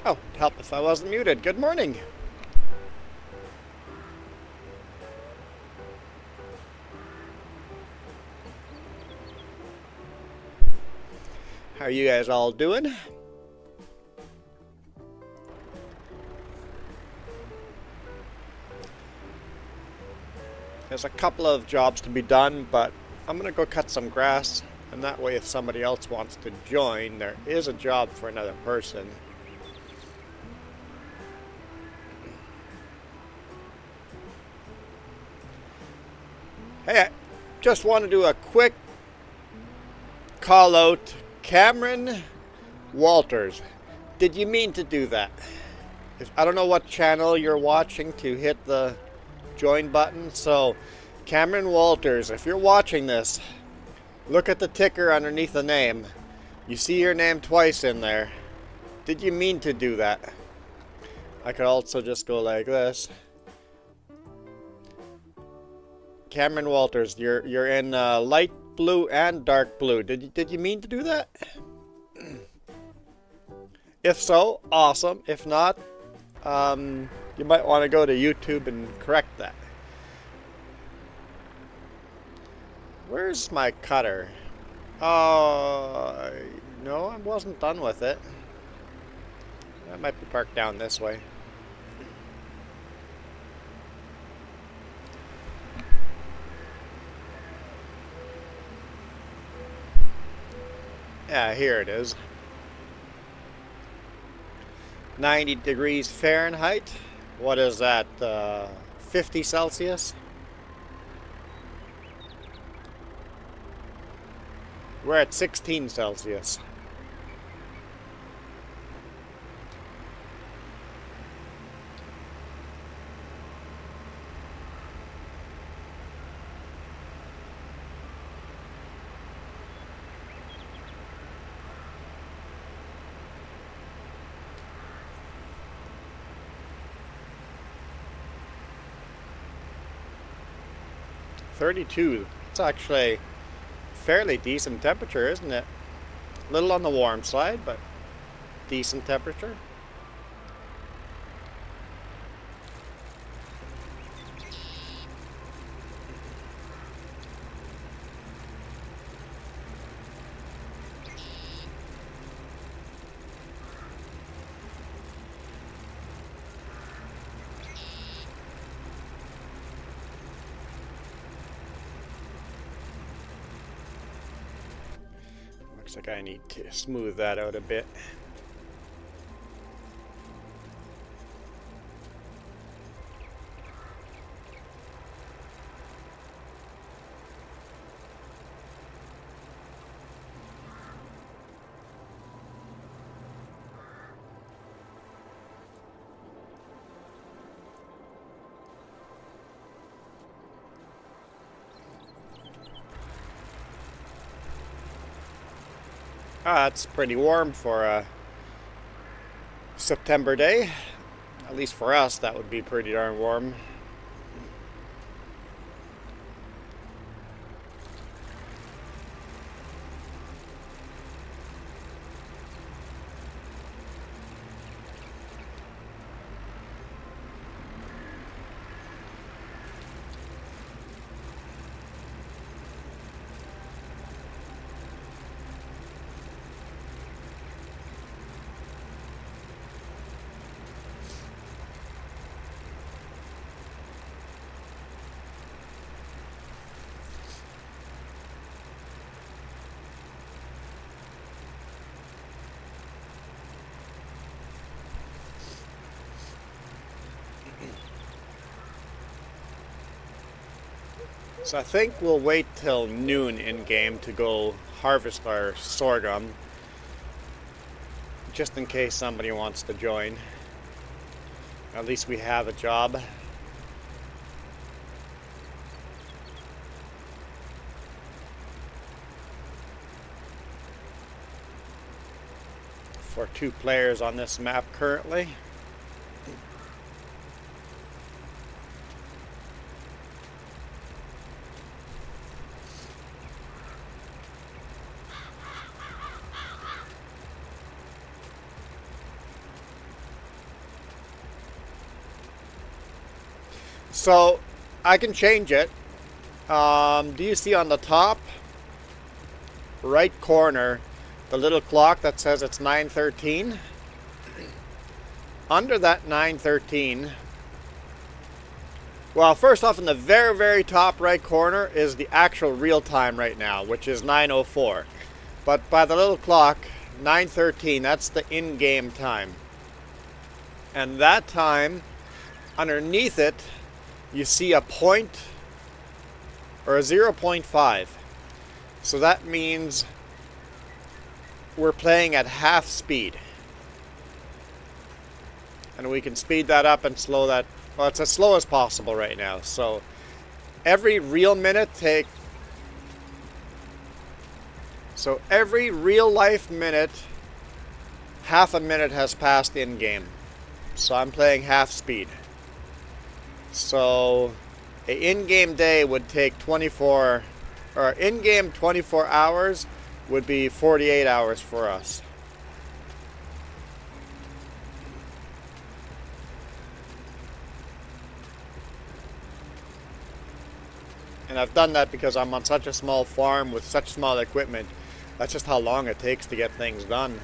Oh, help if I wasn't muted. Good morning. How are you guys all doing? There's a couple of jobs to be done, but I'm gonna go cut some grass, and that way if somebody else wants to join, there is a job for another person. Hey, I just want to do a quick call out. Cameron Walters, did you mean to do that? I don't know what channel you're watching to hit the join button, so Cameron Walters, if you're watching this, look at the ticker underneath the name. You see your name twice in there. Did you mean to do that? I could also just go like this. Cameron Walters, you're in light blue and dark blue. Did you mean to do that? If so, awesome. If not, you might want to go to YouTube and correct that. Where's my cutter? No, I wasn't done with it. That might be parked down this way. Yeah, here it is. 90 degrees Fahrenheit. What is that? 50 Celsius? We're at 16 Celsius. .32. It's actually fairly decent temperature, isn't it? A little on the warm side, but decent temperature. Looks like I need to smooth that out a bit. It's pretty warm for a September day. At least for us, that would be pretty darn warm. So I think we'll wait till noon in game to go harvest our sorghum, just in case somebody wants to join. At least we have a job. For 2 players on this map currently. So I can change it. Do you see on the top right corner the little clock that says it's 9:13? Under that 9:13, well, first off, in the very, very top right corner is the actual real time right now, which is 9:04. But by the little clock, 9:13, that's the in-game time. And that time, underneath it, you see a point or a 0.5. So that means we're playing at half speed. And we can speed that up and slow that. Well, it's as slow as possible right now. So every real minute So every real life minute, half a minute has passed in game. So I'm playing half speed. So a in-game day would take 24, or in-game 24 hours would be 48 hours for us. And I've done that because I'm on such a small farm with such small equipment. That's just how long it takes to get things done.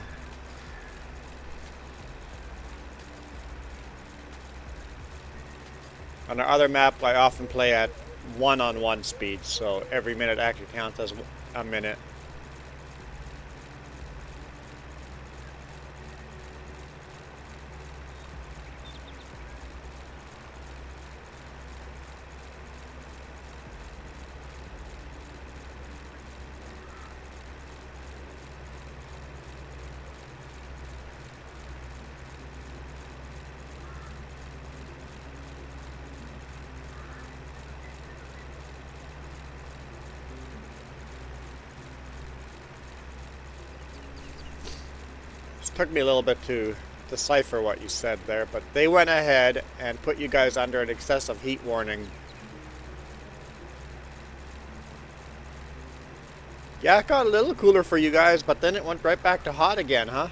On our other map, I often play at one-on-one speed, so every minute actually counts as a minute. It took me a little bit to decipher what you said there, but they went ahead and put you guys under an excessive heat warning. Yeah, it got a little cooler for you guys, but then it went right back to hot again, huh?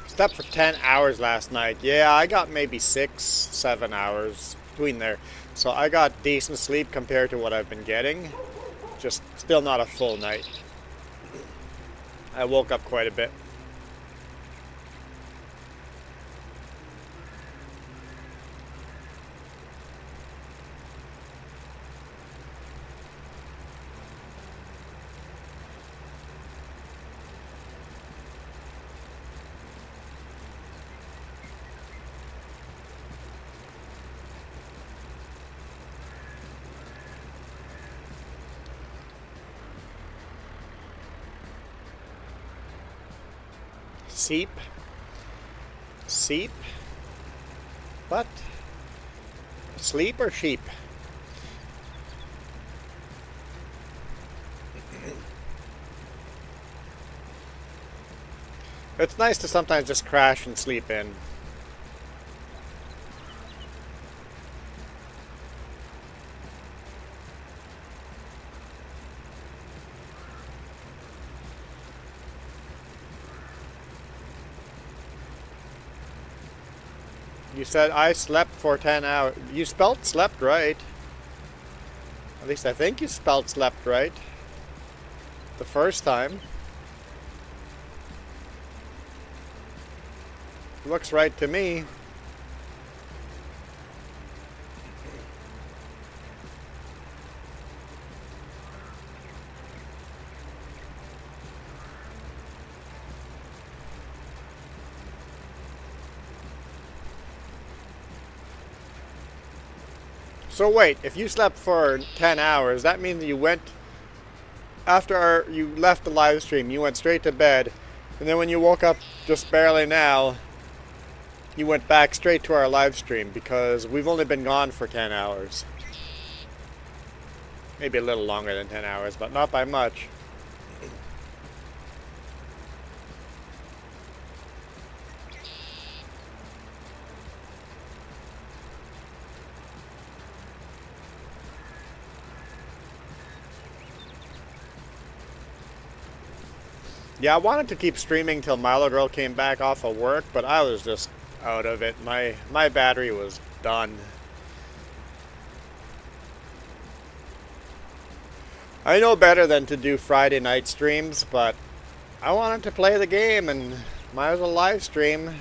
Slept for 10 hours last night. Yeah, I got maybe 6-7 hours between there. So I got decent sleep compared to what I've been getting. Just still not a full night. I woke up quite a bit. Seep? Seep? What? Sleep or sheep? It's nice to sometimes just crash and sleep in. You said I slept for 10 hours. You spelled slept right. At least I think you spelled slept right. The first time. Looks right to me. So wait, if you slept for 10 hours, that means you went, after you left the live stream, you went straight to bed, and then when you woke up just barely now, you went back straight to our live stream, because we've only been gone for 10 hours. Maybe a little longer than 10 hours, but not by much. Yeah, I wanted to keep streaming till Milo Girl came back off of work, but I was just out of it. My battery was done. I know better than to do Friday night streams, but I wanted to play the game and might as well live stream.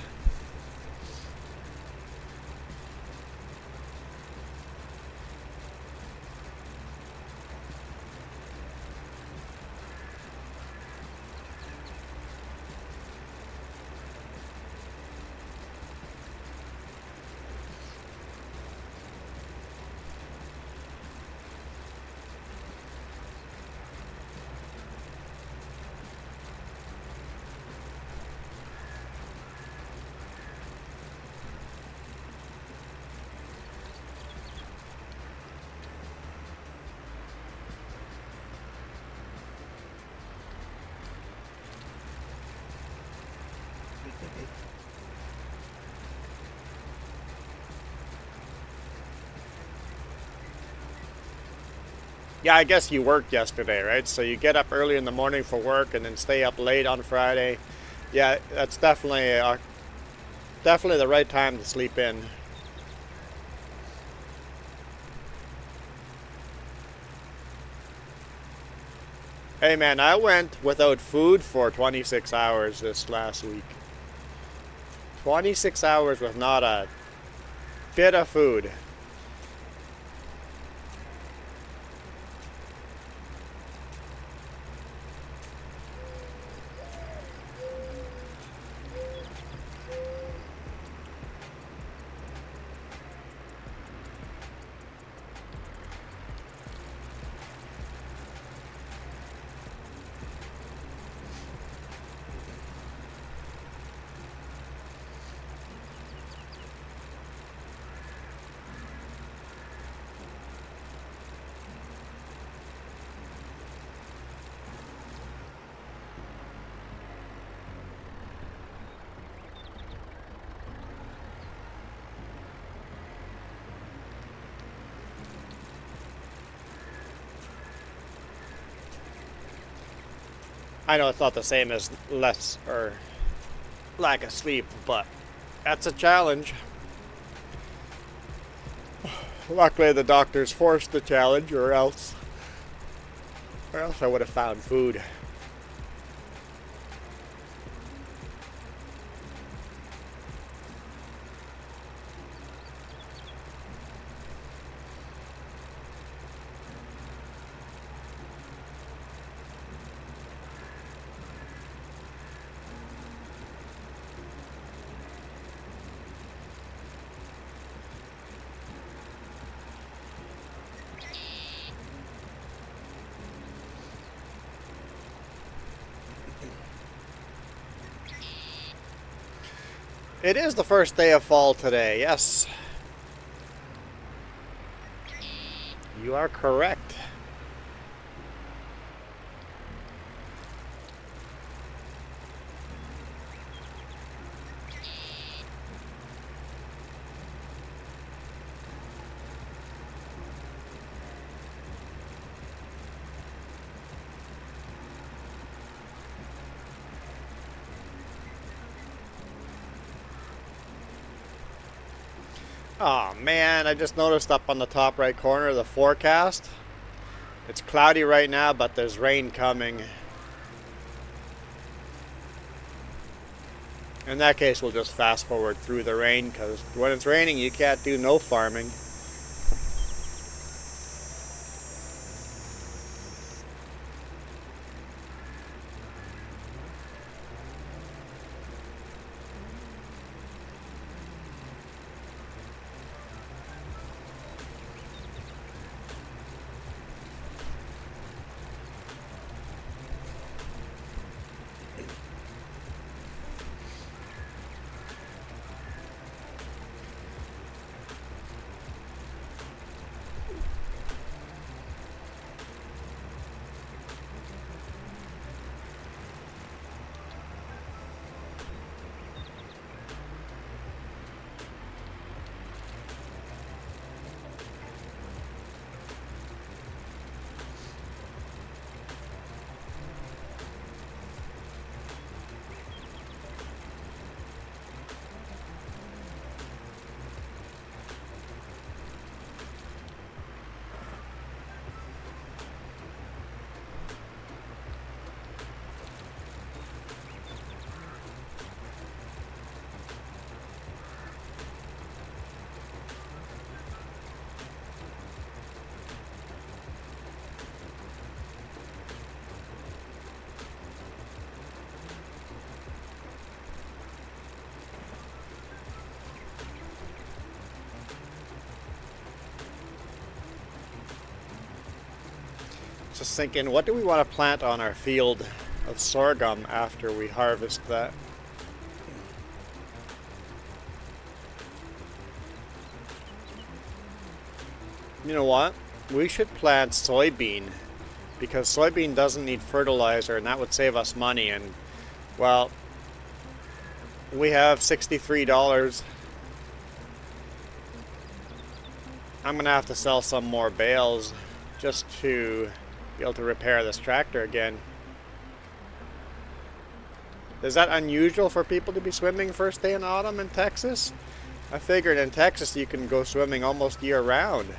Yeah, I guess you worked yesterday, right? So you get up early in the morning for work and then stay up late on Friday. Yeah, that's definitely the right time to sleep in. Hey man, I went without food for 26 hours this last week. 26 hours with not a bit of food. I know it's not the same as less or lack of sleep, but that's a challenge. Luckily the doctors forced the challenge, or else I would have found food. It is the first day of fall today, yes. You are correct. Oh man, I just noticed up on the top right corner of the forecast. It's cloudy right now, but there's rain coming. In that case, we'll just fast forward through the rain, because when it's raining, you can't do no farming. Just thinking, what do we want to plant on our field of sorghum after we harvest that? You know what? We should plant soybean, because soybean doesn't need fertilizer, and that would save us money. And well, we have $63. I'm gonna have to sell some more bales just to be able to repair this tractor again. Is that unusual for people to be swimming first day in autumn in Texas? I figured in Texas you can go swimming almost year round.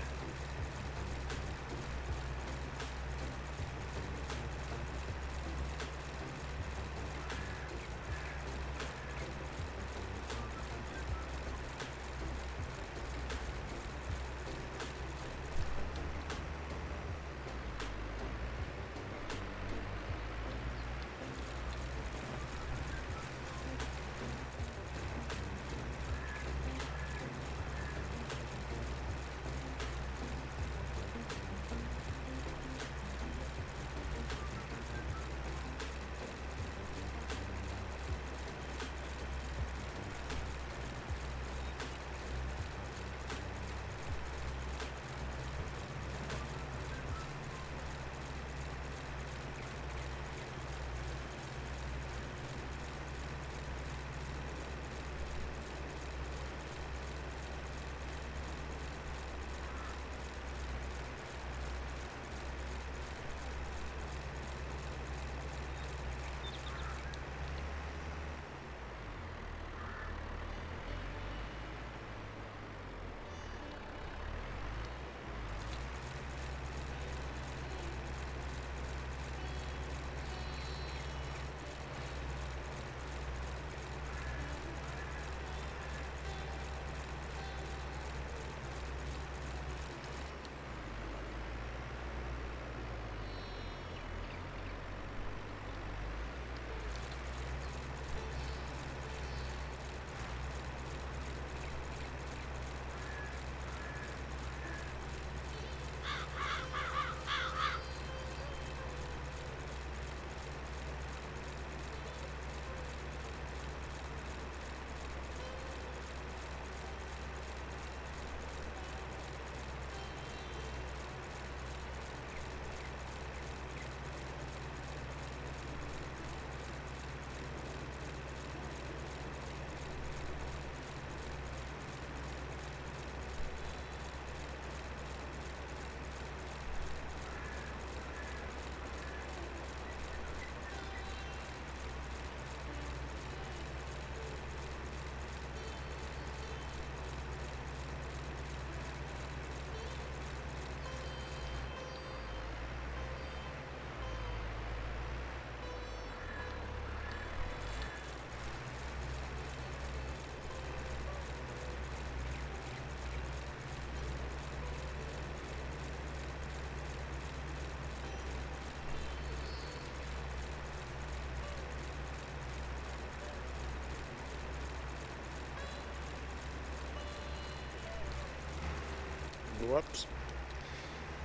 Whoops.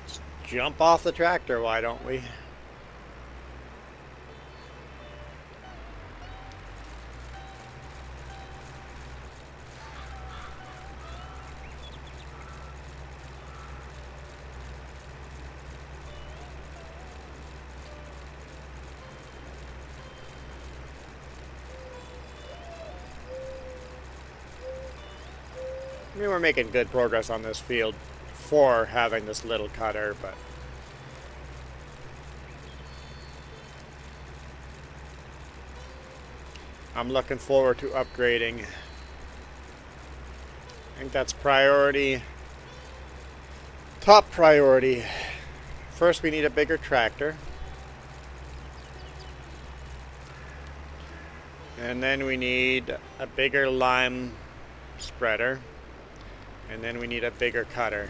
Just jump off the tractor, why don't we? I mean, we're making good progress on this field for having this little cutter, but I'm looking forward to upgrading. I think that's priority, top priority. First, we need a bigger tractor. And then we need a bigger lime spreader. And then we need a bigger cutter.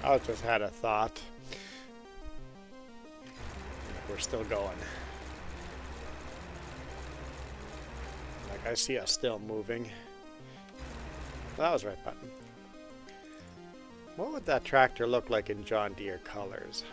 I just had a thought. We're still going. Like, I see us still moving. That was right button. What would that tractor look like in John Deere colors?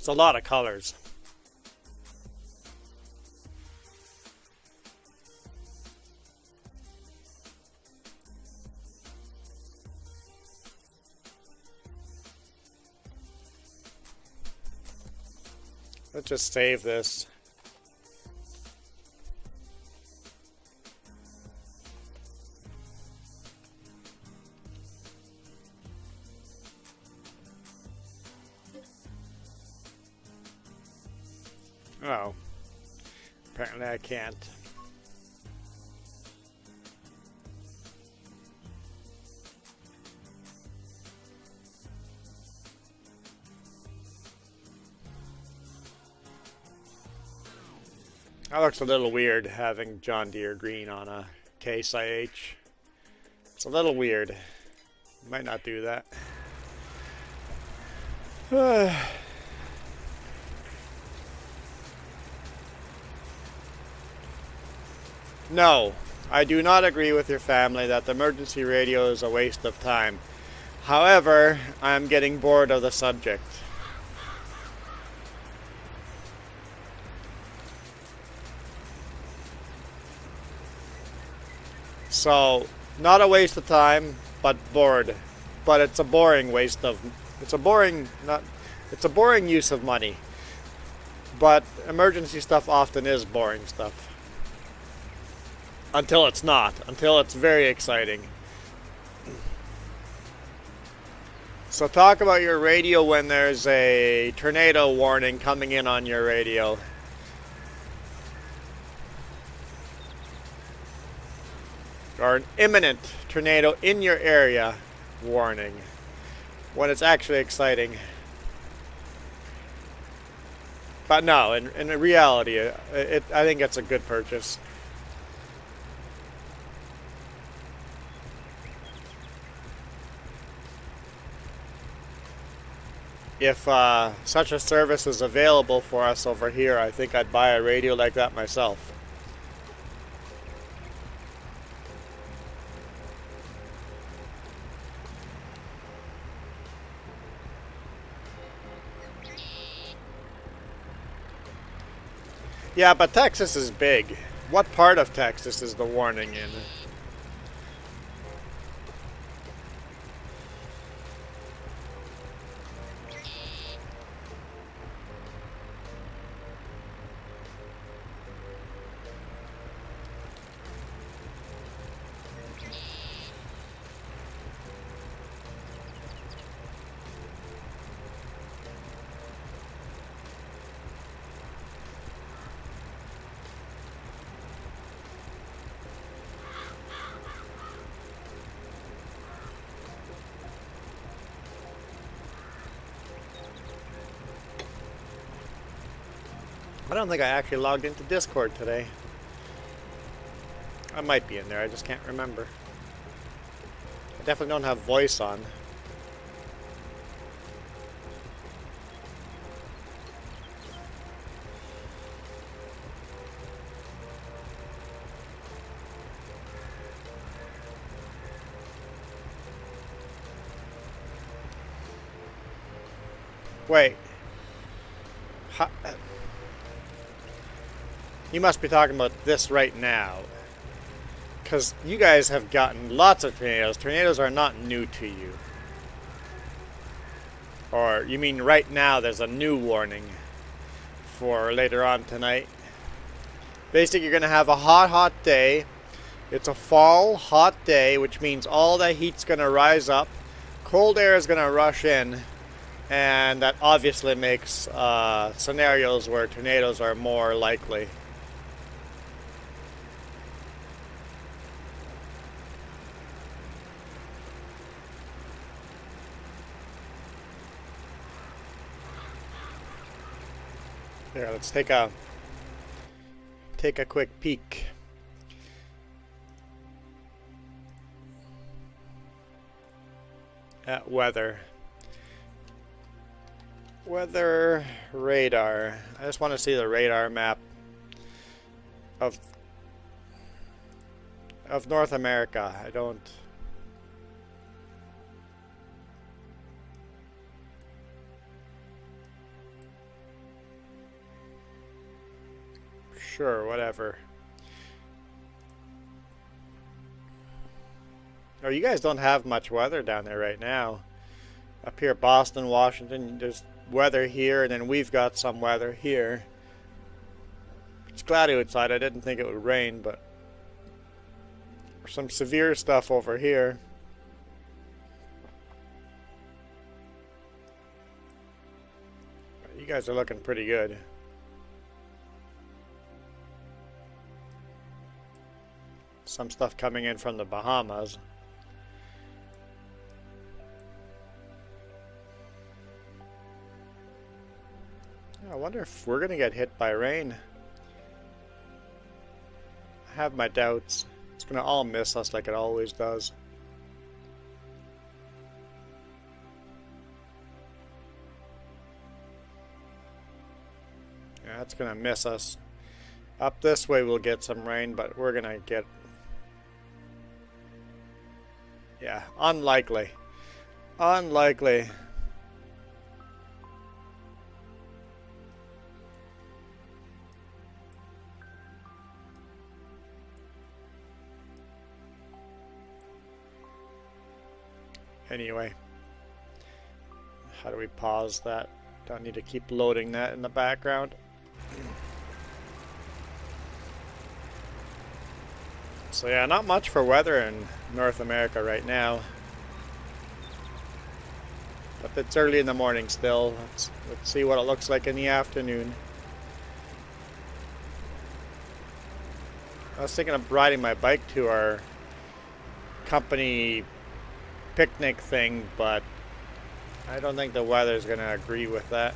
It's a lot of colors. Let's just save this. Oh, apparently I can't. That looks a little weird, having John Deere green on a Case IH. It's a little weird. Might not do that. No, I do not agree with your family that the emergency radio is a waste of time. However, I'm getting bored of the subject. So, not a waste of time, but bored. But it's a boring waste of, it's a boring use of money. But emergency stuff often is boring stuff. Until it's not. Until it's very exciting. So talk about your radio when there's a tornado warning coming in on your radio. Or an imminent tornado in your area warning. When it's actually exciting. But no, in reality, I think it's a good purchase. If such a service is available for us over here, I think I'd buy a radio like that myself. Yeah, but Texas is big. What part of Texas is the warning in? I don't think I actually logged into Discord today. I might be in there, I just can't remember. I definitely don't have voice on. Wait. You must be talking about this right now. Because you guys have gotten lots of tornadoes. Tornadoes are not new to you. Or you mean right now there's a new warning for later on tonight. Basically, you're going to have a hot day. It's a fall hot day, which means all that heat's going to rise up. Cold air is going to rush in. And that obviously makes scenarios where tornadoes are more likely. Here, let's take a quick peek. At weather. Weather radar. I just want to see the radar map of North America. I don't. Sure, whatever. Oh, you guys don't have much weather down there right now. Up here, Boston, Washington, there's weather here, and then we've got some weather here. It's cloudy outside. I didn't think it would rain, but some severe stuff over here. You guys are looking pretty good. Some stuff coming in from the Bahamas. I wonder if we're gonna get hit by rain. I have my doubts. It's gonna all miss us like it always does. Yeah, it's gonna miss us. Up this way we'll get some rain, but we're gonna get... Yeah, unlikely. Unlikely. Anyway, how do we pause that? Don't need to keep loading that in the background. So yeah, not much for weather in North America right now. it's early in the morning still. Let's see what it looks like in the afternoon. I was thinking of riding my bike to our company picnic thing, but I don't think the weather's going to agree with that.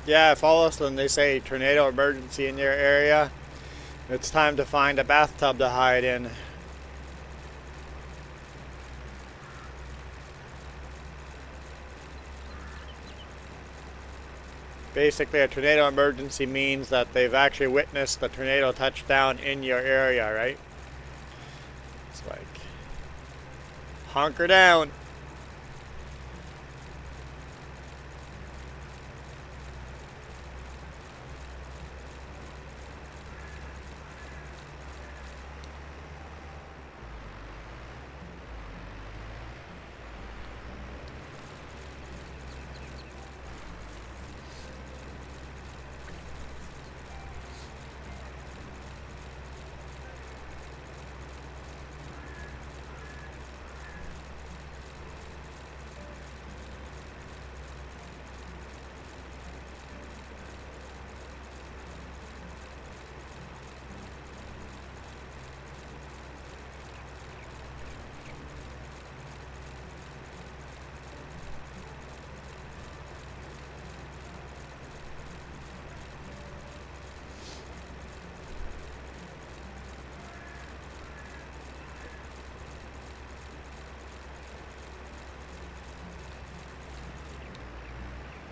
Yeah, if all of a sudden they say tornado emergency in your area, it's time to find a bathtub to hide in. Basically, a tornado emergency means that they've actually witnessed the tornado touchdown in your area, right? It's like, hunker down.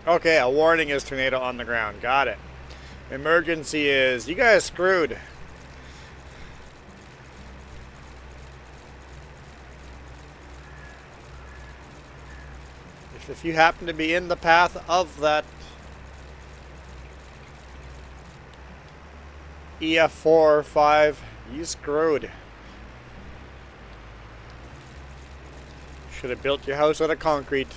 Okay, a warning is tornado on the ground. Got it. Emergency is, you guys screwed. If you happen to be in the path of that EF4 or 5, you screwed. Should have built your house out of concrete.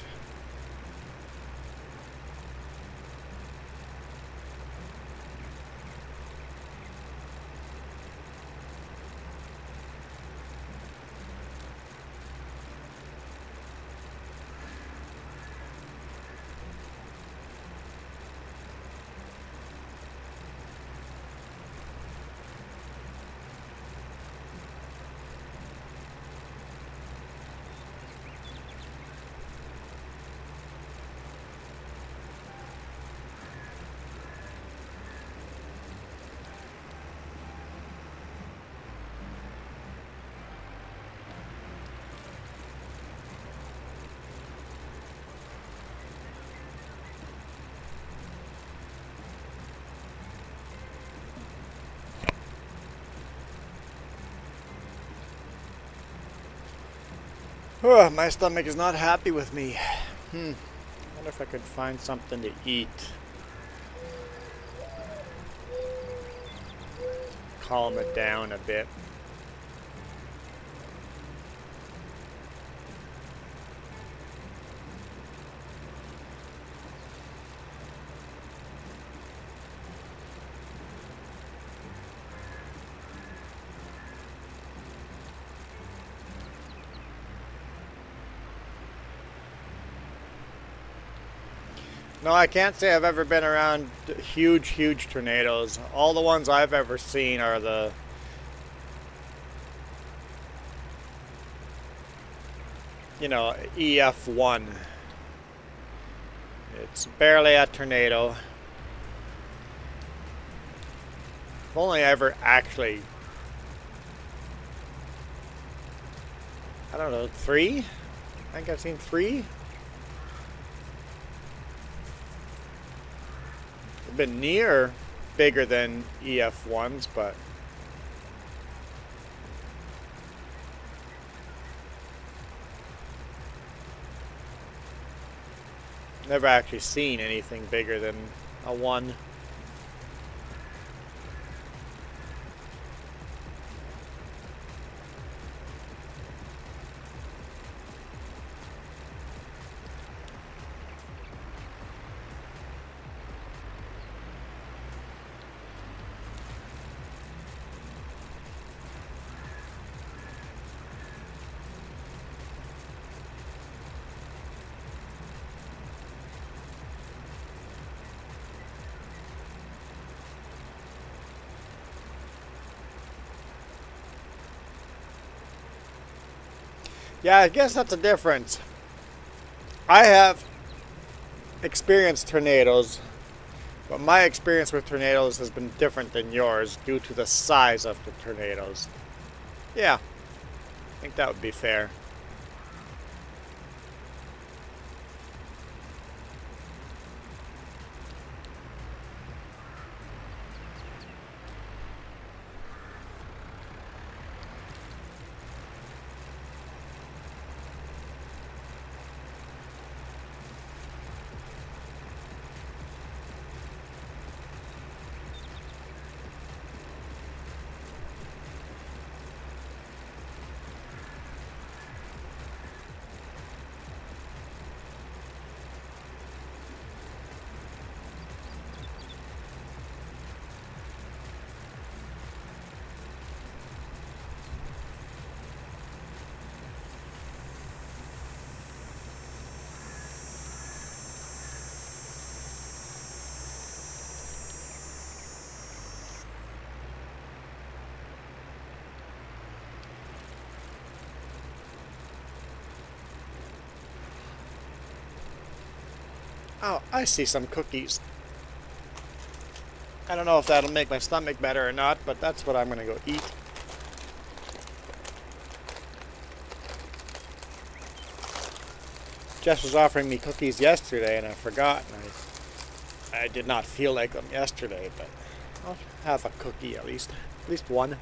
Oh, my stomach is not happy with me. I wonder if I could find something to eat. Calm it down a bit. No, I can't say I've ever been around huge tornadoes. All the ones I've ever seen are the EF1. It's barely a tornado. I've only ever actually, I don't know, 3? I think I've seen 3. They've been near bigger than EF1s, but never actually seen anything bigger than a 1. Yeah, I guess that's a difference. I have experienced tornadoes, but my experience with tornadoes has been different than yours due to the size of the tornadoes. Yeah, I think that would be fair. Oh, I see some cookies. I don't know if that'll make my stomach better or not, but that's what I'm gonna go eat. Jess was offering me cookies yesterday and I forgot, and I did not feel like them yesterday, but I'll have a cookie at least one.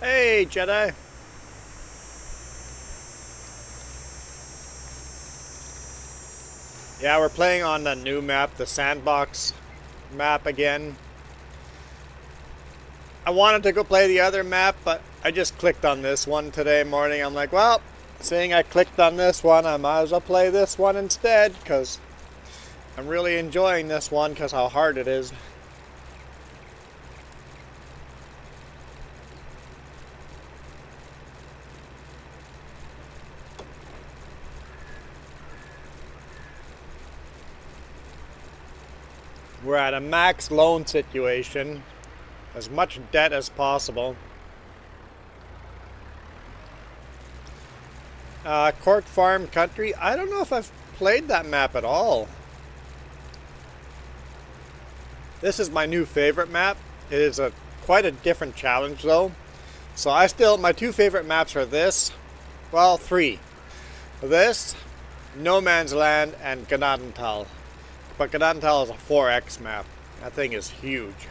Hey, Jedi. Yeah, we're playing on the new map, the sandbox map again. I wanted to go play the other map, but I just clicked on this one today morning. I'm like, well, seeing I clicked on this one, I might as well play this one instead, because I'm really enjoying this one because how hard it is. We're at a max loan situation. As much debt as possible. Court Farm Country. I don't know if I've played that map at all. This is my new favorite map. It is quite a different challenge though. So my two favorite maps are this. Well, three. This, No Man's Land, and Gnadental. But Gnadental is a 4X map. That thing is huge.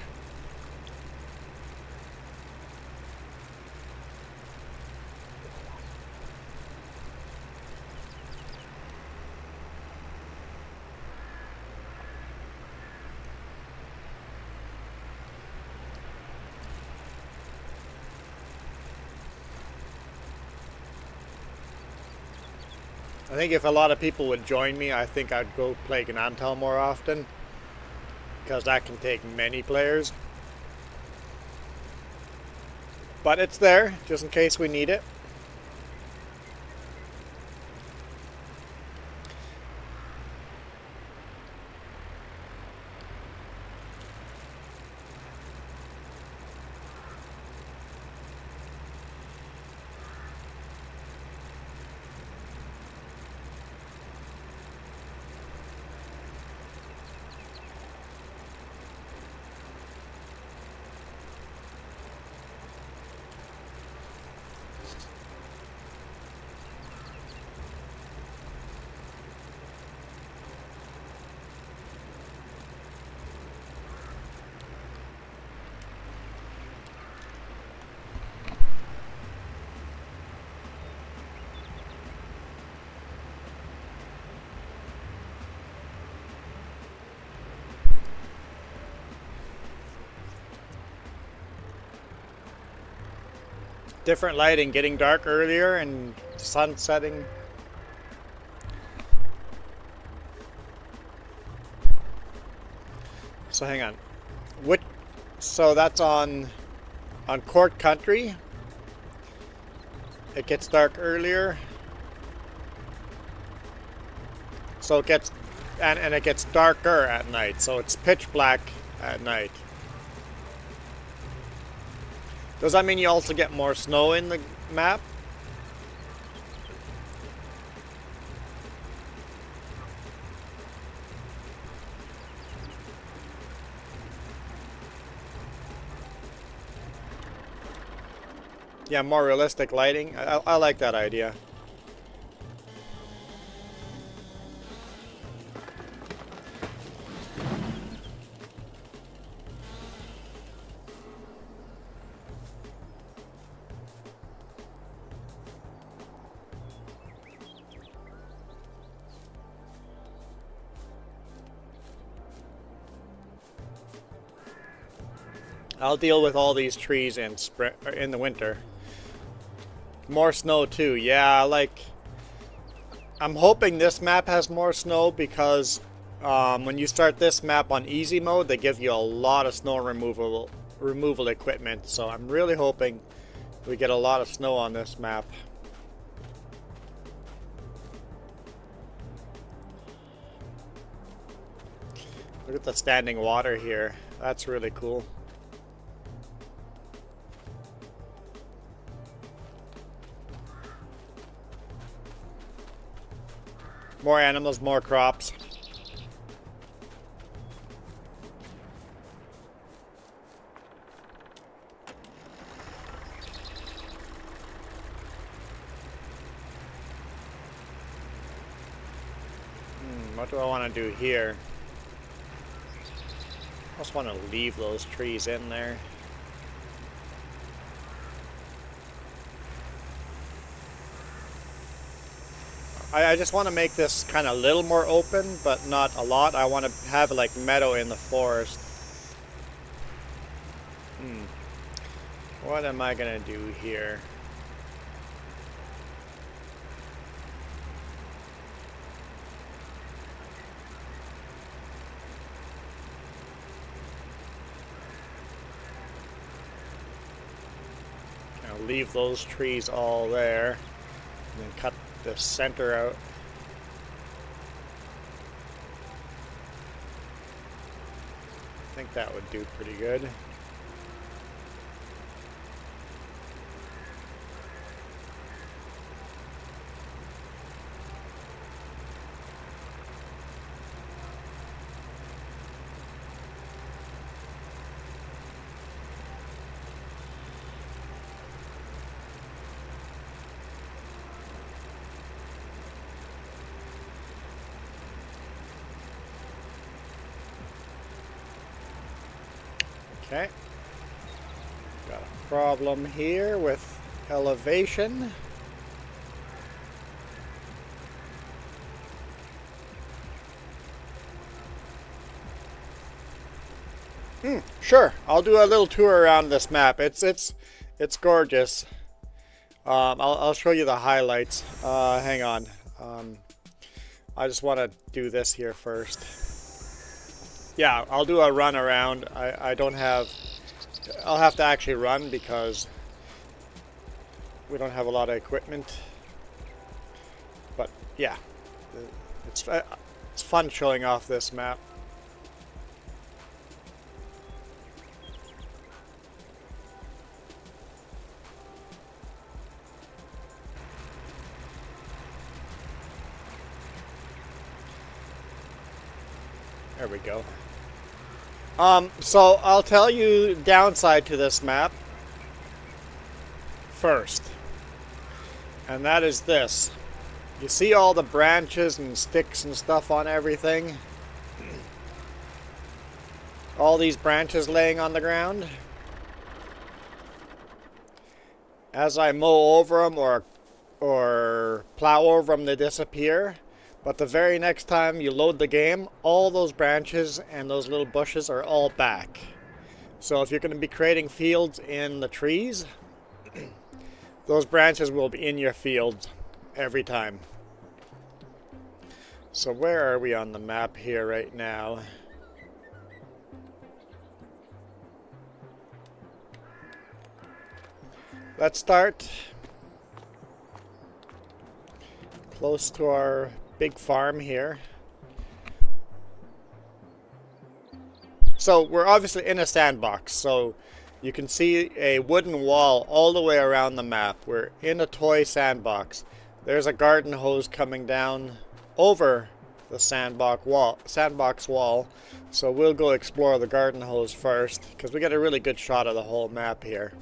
I think if a lot of people would join me, I think I'd go play Gnadental more often. Because that can take many players. But it's there, just in case we need it. Different lighting, getting dark earlier and sun setting. So hang on. So that's on Court Country. It gets dark earlier. So it gets and it gets darker at night. So it's pitch black at night. Does that mean you also get more snow in the map? Yeah, more realistic lighting. I like that idea. I'll deal with all these trees in the winter. More snow too. Yeah, I'm hoping this map has more snow because when you start this map on easy mode, they give you a lot of snow removal equipment. So I'm really hoping we get a lot of snow on this map. Look at the standing water here. That's really cool. More animals, more crops. What do I want to do here? I just want to leave those trees in there. I just want to make this kind of a little more open, but not a lot. I want to have like meadow in the forest. What am I going to do here? I'll leave those trees all there and then cut the center out. I think that would do pretty good. Okay. Got a problem here with elevation. Sure, I'll do a little tour around this map. It's gorgeous. I'll show you the highlights. Hang on. I just want to do this here first. Yeah, I'll do a run around. I don't have... I'll have to actually run because we don't have a lot of equipment. But yeah, it's fun showing off this map. There we go. So I'll tell you downside to this map first. And that is this. You see all the branches and sticks and stuff on everything? All these branches laying on the ground? As I mow over them or plow over them, they disappear. But the very next time you load the game, all those branches and those little bushes are all back. So if you're going to be creating fields in the trees, those branches will be in your field every time. So where are we on the map here right now? Let's start close to our big farm here. So we're obviously in a sandbox, so you can see a wooden wall all the way around the map. We're in a toy sandbox. There's a garden hose coming down over the sandbox wall. So we'll go explore the garden hose first, because we get a really good shot of the whole map here.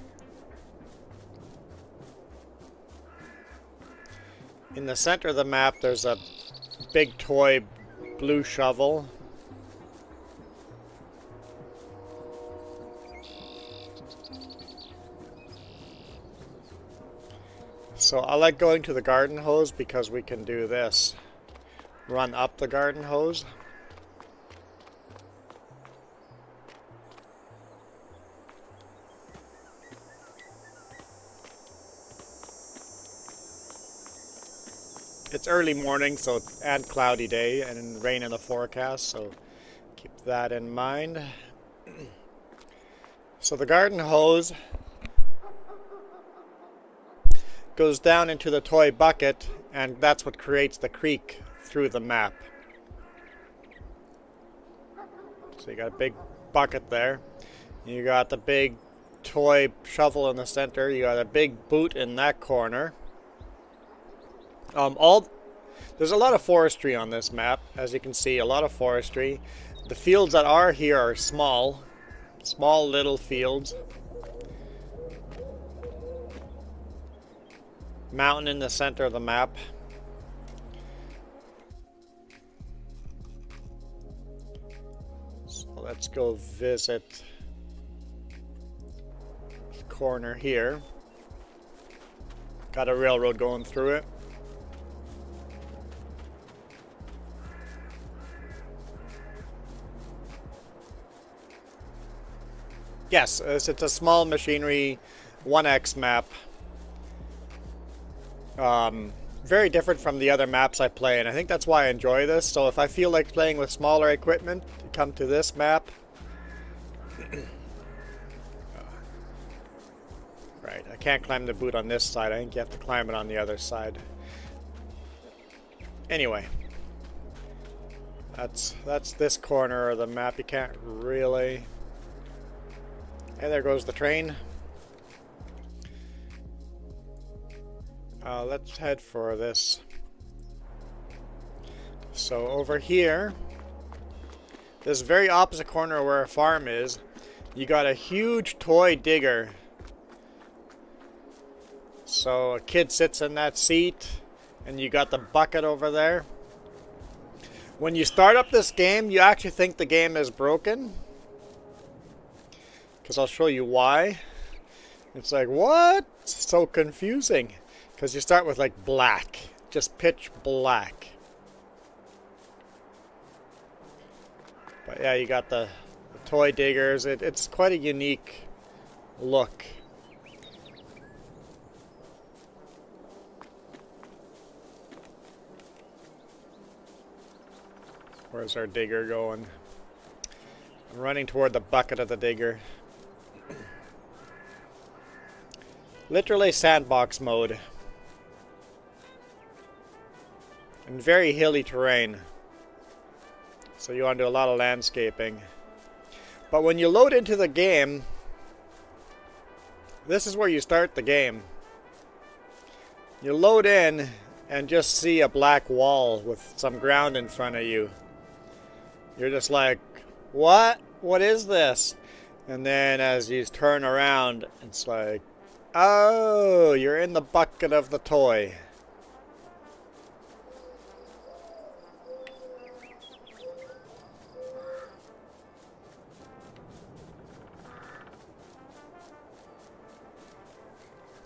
In the center of the map, there's a big toy blue shovel. So I like going to the garden hose because we can do this. Run up the garden hose. It's early morning, so and cloudy day and rain in the forecast, so keep that in mind. So the garden hose goes down into the toy bucket, and that's what creates the creek through the map. So you got a big bucket there. You got the big toy shovel in the center. You got a big boot in that corner. There's a lot of forestry on this map, as you can see, a lot of forestry. The fields that are here are small little fields. Mountain in the center of the map. So let's go visit the corner here. Got a railroad going through it. Yes, it's a small machinery 1X map. Very different from the other maps I play, and I think that's why I enjoy this. So if I feel like playing with smaller equipment, come to this map. Right, I can't climb the boot on this side. I think you have to climb it on the other side. Anyway. That's this corner of the map. You can't really. And there goes the train. Let's head for this. So over here, this very opposite corner where a farm is, you got a huge toy digger. So a kid sits in that seat, and you got the bucket over there. When you start up this game, you actually think the game is broken. Because I'll show you why. It's like, what? It's so confusing. Because you start with like black. Just pitch black. But yeah, you got the toy diggers. It's quite a unique look. Where's our digger going? I'm running toward the bucket of the digger. Literally sandbox mode. And very hilly terrain. So you want to do a lot of landscaping. But when you load into the game, this is where you start the game. You load in and just see a black wall with some ground in front of you. You're just like, what? What is this? And then as you turn around, it's like, oh, you're in the bucket of the toy.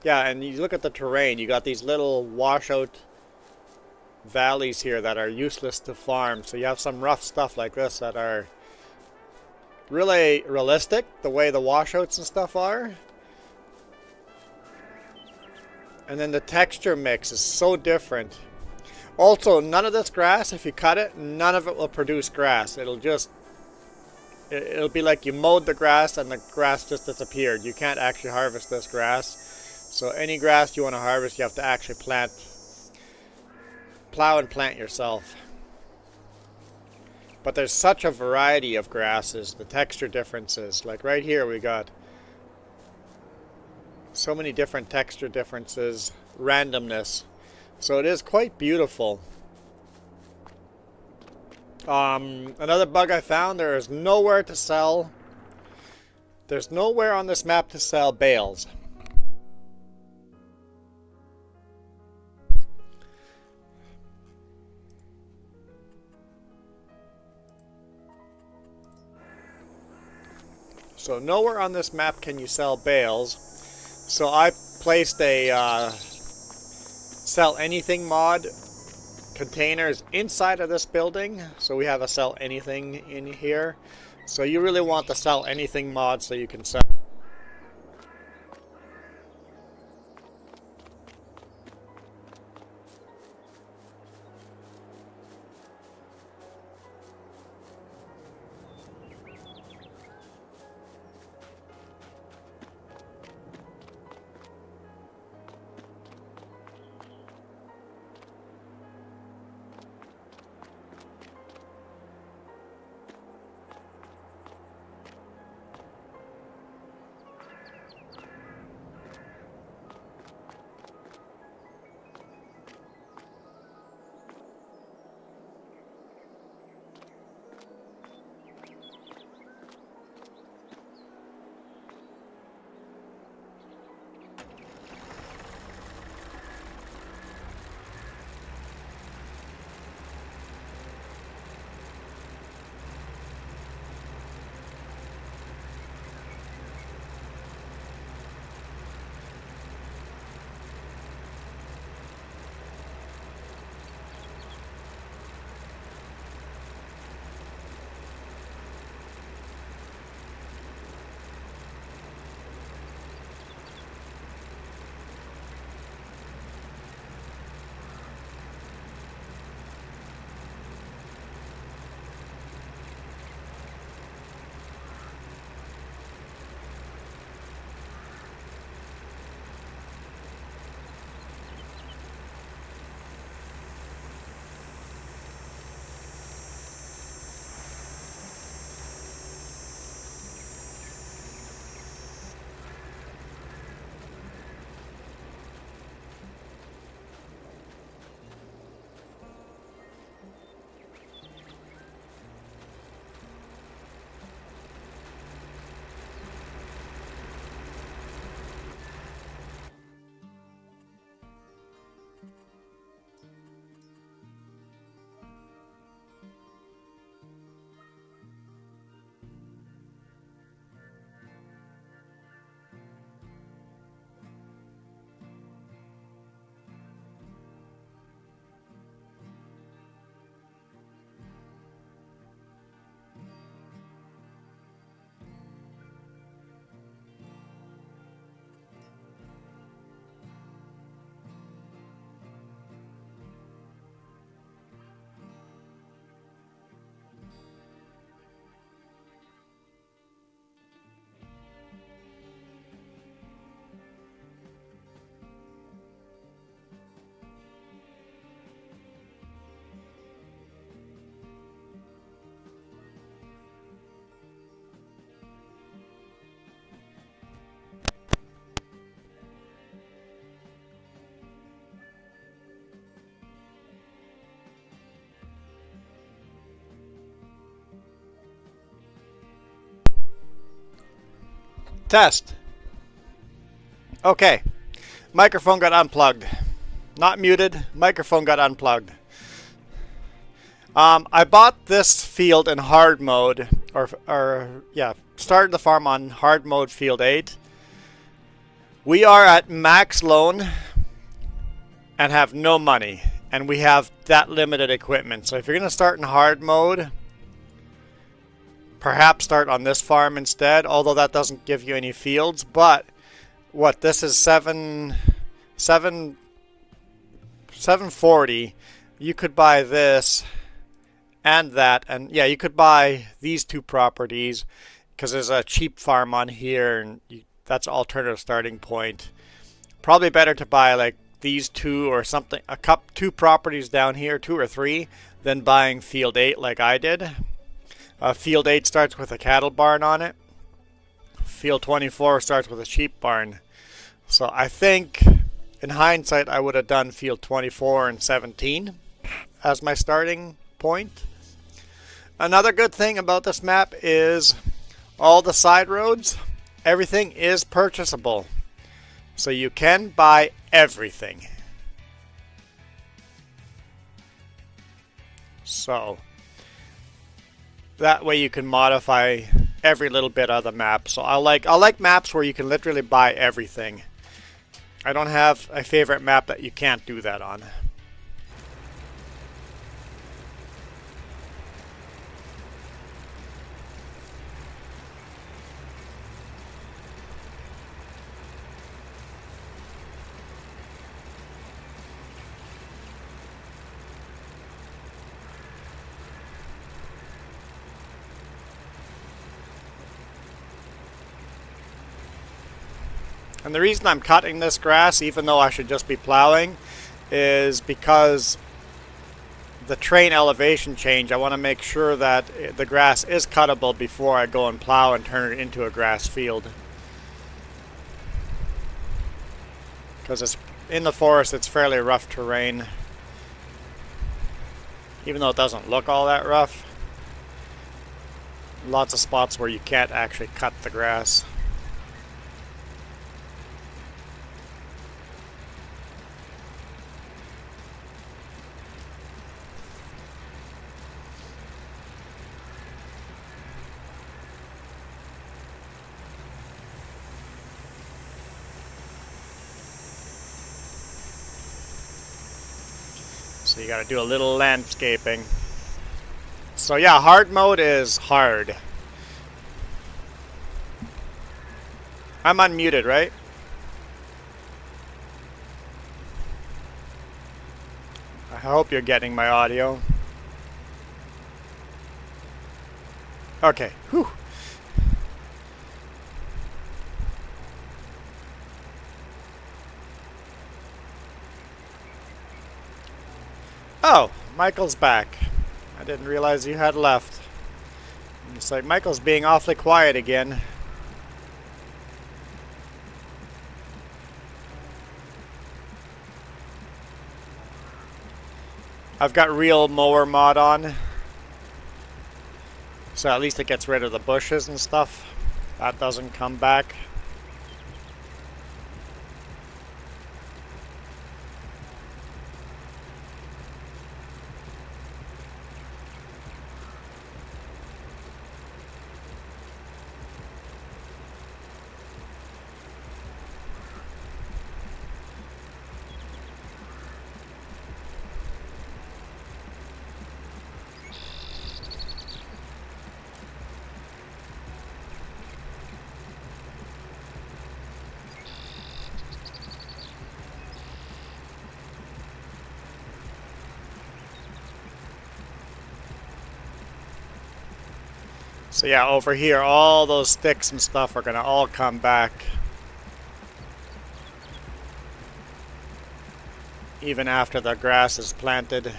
Yeah, and you look at the terrain, you got these little washout valleys here that are useless to farm. So you have some rough stuff like this that are really realistic, the way the washouts and stuff are. And then the texture mix is so different. Also, none of this grass, if you cut it, none of it will produce grass. It'll be like you mowed the grass and the grass just disappeared. You can't actually harvest this grass. So any grass you want to harvest, you have to actually plow and plant yourself. But there's such a variety of grasses, the texture differences. Like right here we got so many different texture differences, randomness. So it is quite beautiful. Another bug I found, there is nowhere to sell. There's nowhere on this map to sell bales. So nowhere on this map can you sell bales. So I placed a sell anything mod containers inside of this building. So we have a sell anything in here. So you really want the sell anything mod so you can sell. Test. Okay. Microphone got unplugged. Not muted. Microphone got unplugged. I bought this field in hard mode, started the farm on hard mode field 8. We are at max loan and have no money, and we have that limited equipment. So if you're going to start in hard mode, perhaps start on this farm instead, although that doesn't give you any fields. But what, this is 740. You could buy this and that, and yeah, you could buy these two properties because there's a cheap farm on here, and that's an alternative starting point. Probably better to buy like these two or something, two properties down here, 2 or 3, than buying field 8 like I did. Field 8 starts with a cattle barn on it. Field 24 starts with a sheep barn. So I think in hindsight I would have done field 24 and 17 as my starting point. Another good thing about this map is all the side roads, everything is purchasable. So you can buy everything. So that way you can modify every little bit of the map. So I like maps where you can literally buy everything. I don't have a favorite map that you can't do that on. And the reason I'm cutting this grass, even though I should just be plowing, is because the train elevation change. I want to make sure that the grass is cuttable before I go and plow and turn it into a grass field. Because it's in the forest, it's fairly rough terrain. Even though it doesn't look all that rough. Lots of spots where you can't actually cut the grass. So you gotta do a little landscaping. So yeah, hard mode is hard. I'm unmuted, right? I hope you're getting my audio. Okay, whew. Oh, Michael's back. I didn't realize you had left. It's like Michael's being awfully quiet again. I've got real mower mod on. So at least it gets rid of the bushes and stuff. That doesn't come back. So yeah, over here, all those sticks and stuff are gonna all come back. Even after the grass is planted.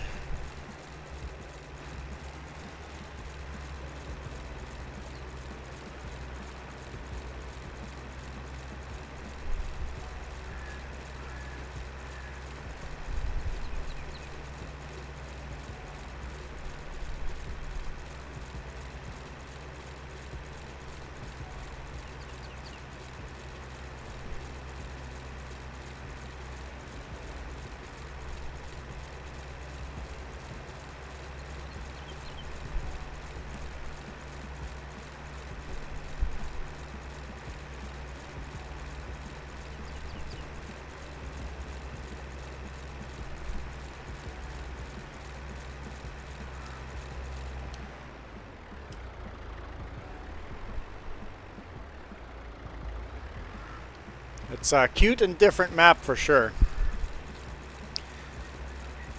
It's a cute and different map for sure.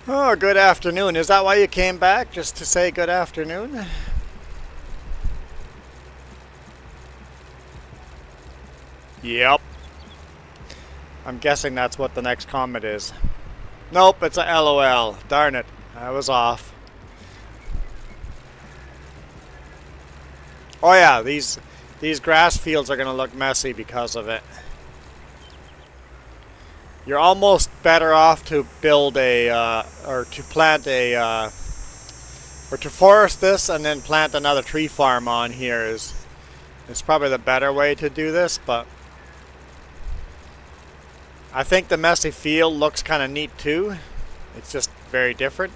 Oh, good afternoon. Is that why you came back? Just to say good afternoon? Yep. I'm guessing that's what the next comment is. Nope, it's a LOL. Darn it. I was off. Oh yeah, these grass fields are going to look messy because of it. You're almost better off to build a, or to plant a, or to forest this and then plant another tree farm on here is probably the better way to do this, but I think the messy field looks kind of neat too. It's just very different.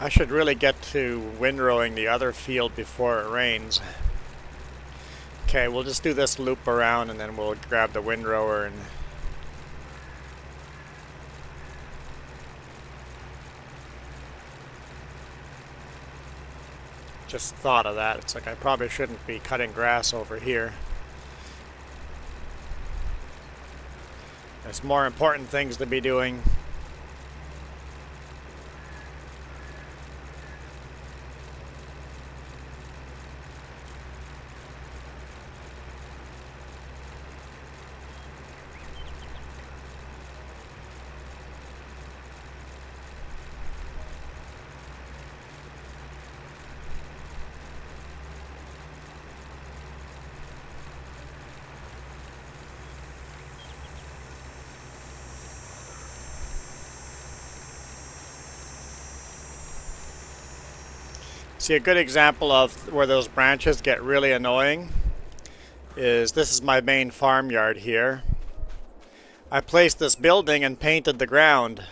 I should really get to windrowing the other field before it rains. Okay, we'll just do this loop around and then we'll grab the windrower and just thought of that. It's like I probably shouldn't be cutting grass over here. There's more important things to be doing. See, a good example of where those branches get really annoying is this is my main farmyard here. I placed this building and painted the ground,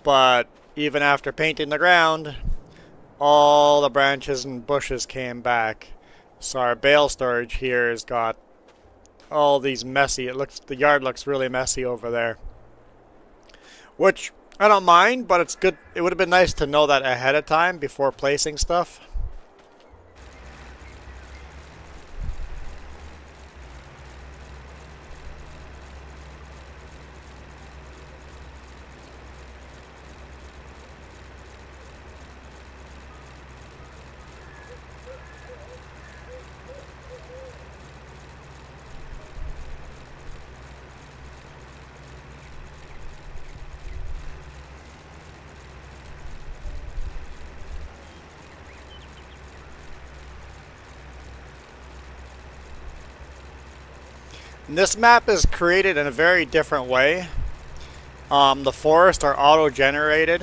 but even after painting the ground, all the branches and bushes came back. So our bale storage here has got all these messy, the yard looks really messy over there. Which I don't mind, but it's good. It would have been nice to know that ahead of time before placing stuff. And this map is created in a very different way. The forests are auto-generated.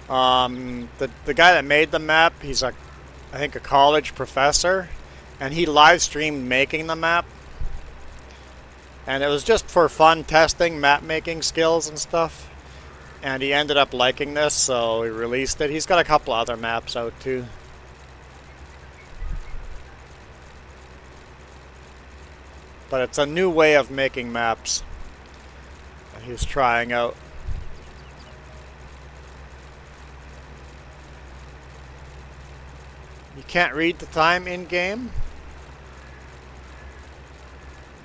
The guy that made the map, he's I think a college professor, and he live streamed making the map. And it was just for fun testing map making skills and stuff. And he ended up liking this, so he released it. He's got a couple other maps out too. But it's a new way of making maps that he's trying out. You can't read the time in-game?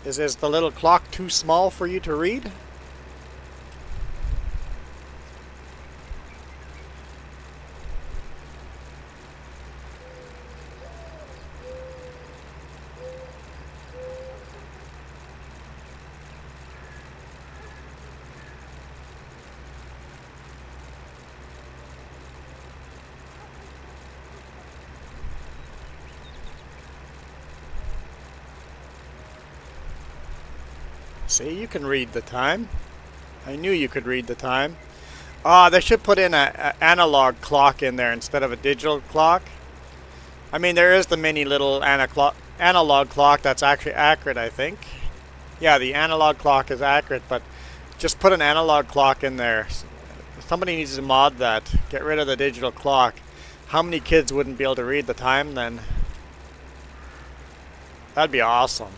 Is the little clock too small for you to read? See, you can read the time. I knew you could read the time. They should put in an analog clock in there instead of a digital clock. I mean, there is the mini little analog clock that's actually accurate, I think. Yeah, the analog clock is accurate, but just put an analog clock in there. Somebody needs to mod that. Get rid of the digital clock. How many kids wouldn't be able to read the time then? That'd be awesome.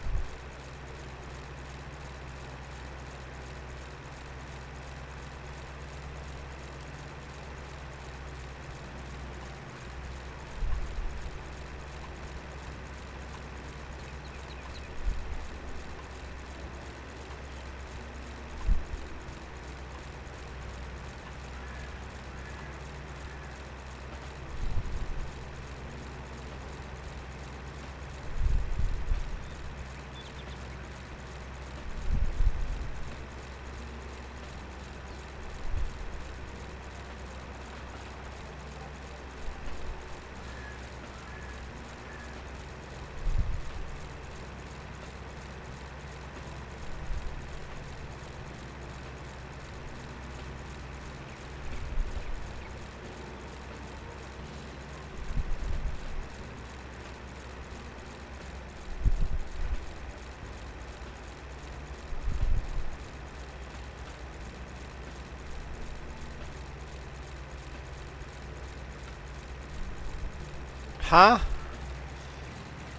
Huh?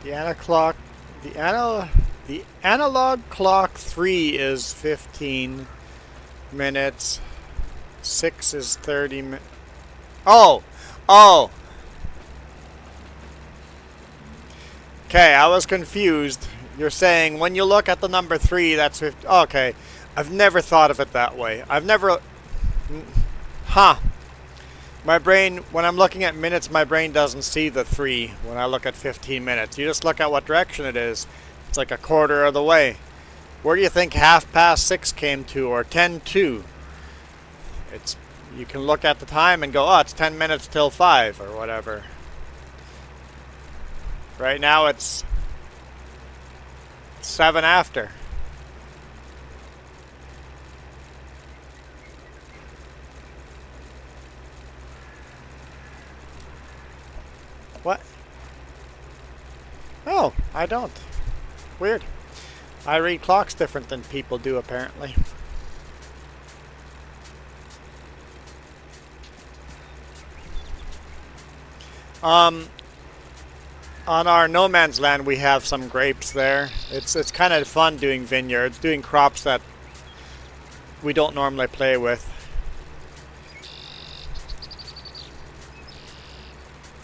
The the analog clock 3 is 15 minutes. 6 is 30 minutes. Oh! Oh! Okay, I was confused. You're saying when you look at the number 3, that's 50. Okay. I've never thought of it that way. I've never... Huh. My brain, when I'm looking at minutes, my brain doesn't see the 3 when I look at 15 minutes. You just look at what direction it is. It's like a quarter of the way. Where do you think 6:30 came to, or 10:02? It's, you can look at the time and go, oh, it's 10 minutes till 5, or whatever. Right now it's 7 after. What? Oh, I don't. Weird. I read clocks different than people do, apparently. On our no man's land, we have some grapes there. It's kind of fun doing vineyards, doing crops that we don't normally play with.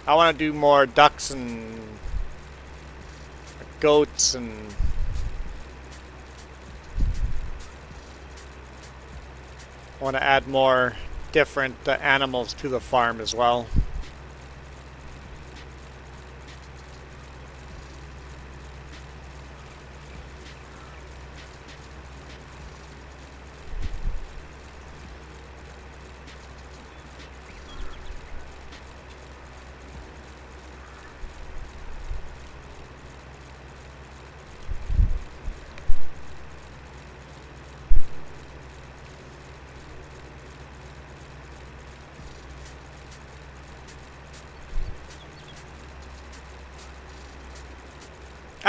I want to do more ducks and goats and I want to add more different animals to the farm as well.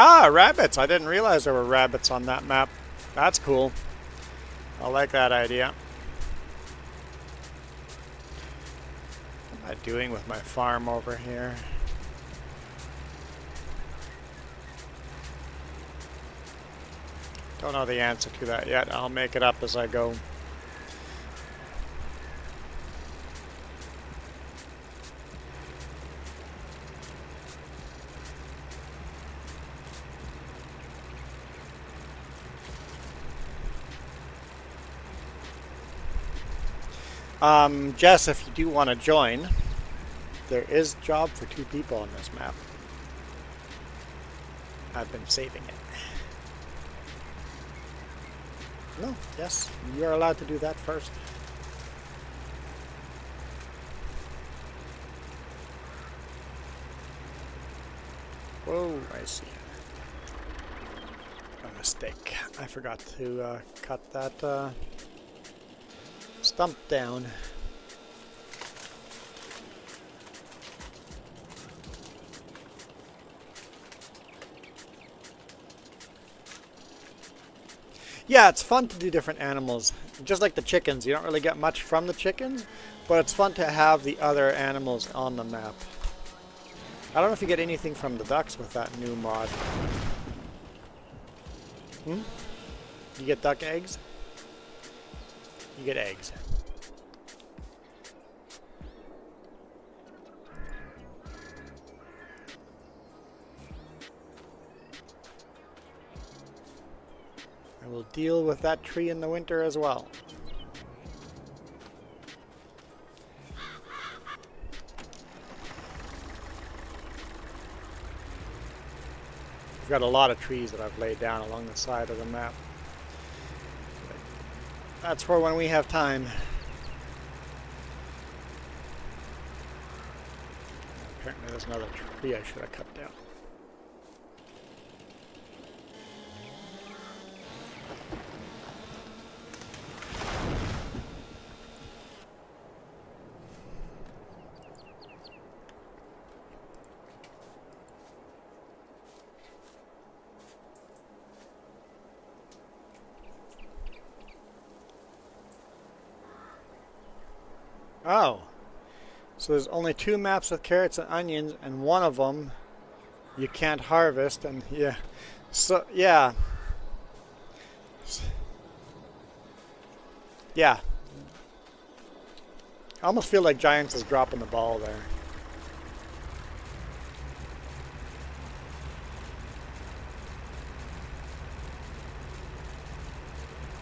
Ah, rabbits! I didn't realize there were rabbits on that map. That's cool. I like that idea. What am I doing with my farm over here? Don't know the answer to that yet. I'll make it up as I go. Jess, if you do want to join, there is a job for 2 people on this map. I've been saving it. No, yes, you're allowed to do that first. Whoa, I see. A mistake. I forgot to cut that stump down. Yeah, it's fun to do different animals. Just like the chickens, you don't really get much from the chickens, but it's fun to have the other animals on the map. I don't know if you get anything from the ducks with that new mod. You get duck eggs? You get eggs. I will deal with that tree in the winter as well. I've got a lot of trees that I've laid down along the side of the map. That's for when we have time. Apparently there's another tree I should have cut down. Oh, So there's only 2 maps with carrots and onions, and one of them you can't harvest, and yeah. So, yeah. Yeah. I almost feel like Giants is dropping the ball there.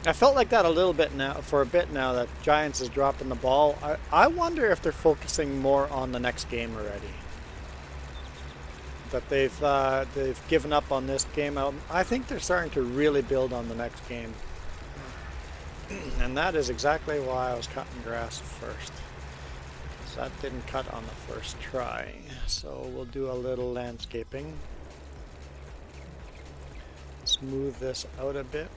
I felt like that a little bit now, for a bit now, that Giants is dropping the ball. I wonder if they're focusing more on the next game already. That they've given up on this game. I think they're starting to really build on the next game. And that is exactly why I was cutting grass first. Because that didn't cut on the first try. So we'll do a little landscaping. Smooth this out a bit.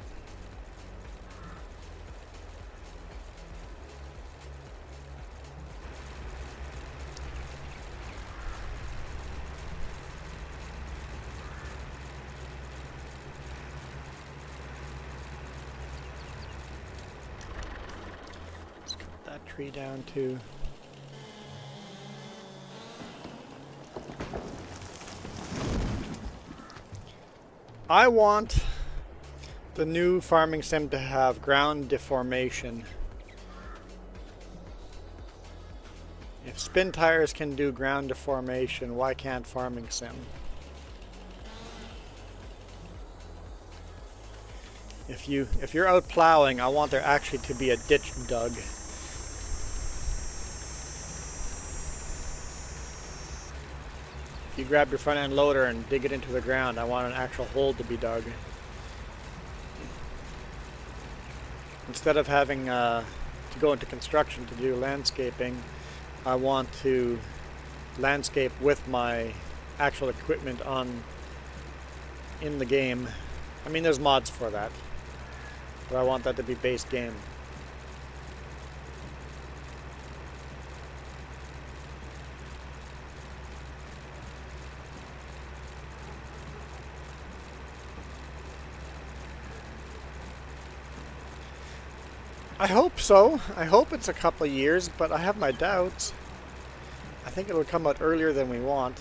Tree down to I want the new farming sim to have ground deformation. If spin tires can do ground deformation, why can't farming sim? If you're out plowing, I want there actually to be a ditch dug. You grab your front end loader and dig it into the ground. I want an actual hole to be dug. Instead of having to go into construction to do landscaping, I want to landscape with my actual equipment in the game. I mean, there's mods for that, but I want that to be base game. I hope so. I hope it's a couple of years, but I have my doubts. I think it'll come out earlier than we want.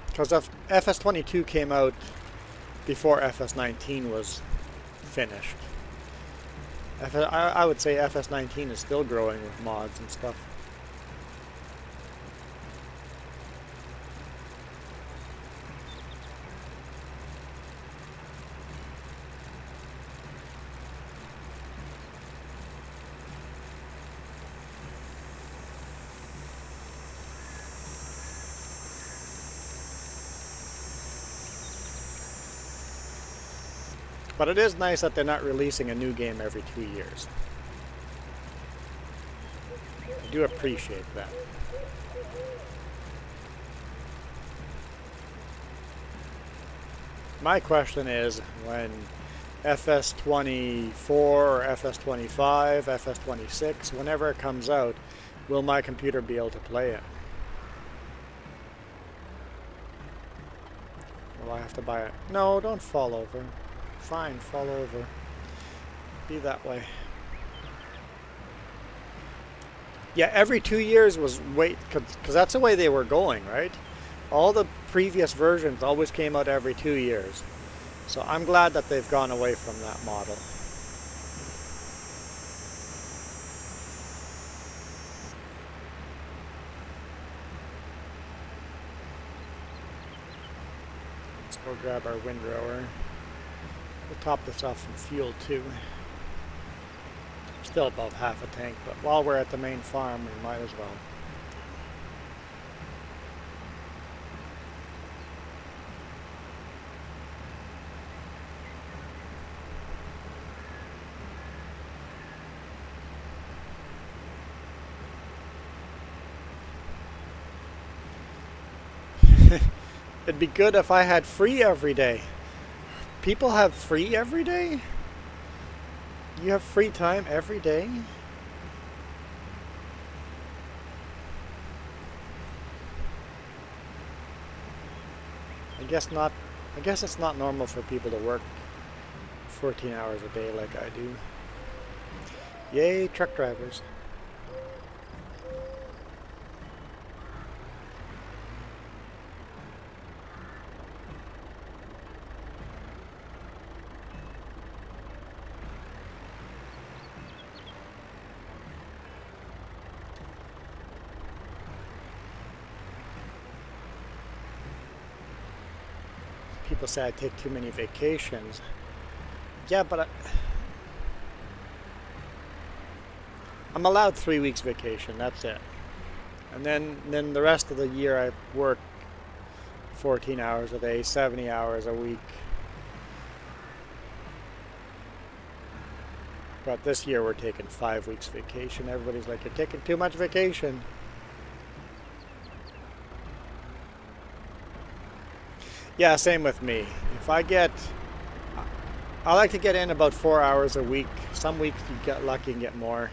Because FS22 came out before FS19 was finished. I would say FS19 is still growing with mods and stuff. But it is nice that they're not releasing a new game every 2 years. I do appreciate that. My question is, when FS24 or FS25, FS26, whenever it comes out, will my computer be able to play it? Will I have to buy it? No, don't fall over. Fine, fall over. Be that way. Yeah, every 2 years was because that's the way they were going, right? All the previous versions always came out every 2 years. So I'm glad that they've gone away from that model. Let's go grab our windrower. We'll top this off from fuel too. Still above half a tank, but while we're at the main farm, we might as well. It'd be good if I had free every day. People have free every day? You have free time every day? I guess not. I guess it's not normal for people to work 14 hours a day like I do. Yay, truck drivers. people say I take too many vacations. Yeah, but I'm allowed 3 weeks vacation. That's it. And then the rest of the year I work 14 hours a day, 70 hours a week. But this year we're taking 5 weeks vacation. Everybody's like, you're taking too much vacation. Yeah, same with me. I like to get in about 4 hours a week. Some weeks you get lucky and get more.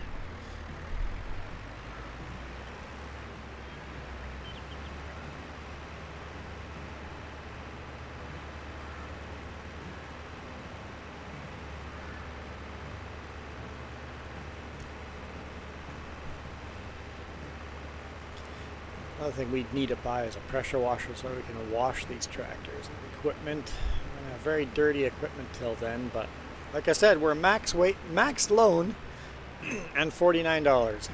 Another thing we need to buy is a pressure washer so we can wash these tractors and equipment. We're gonna have very dirty equipment till then, but like I said, we're max loan, and $49.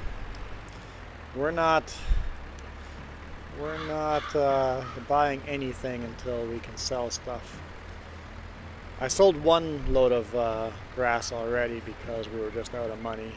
We're not buying anything until we can sell stuff. I sold one load of grass already because we were just out of money.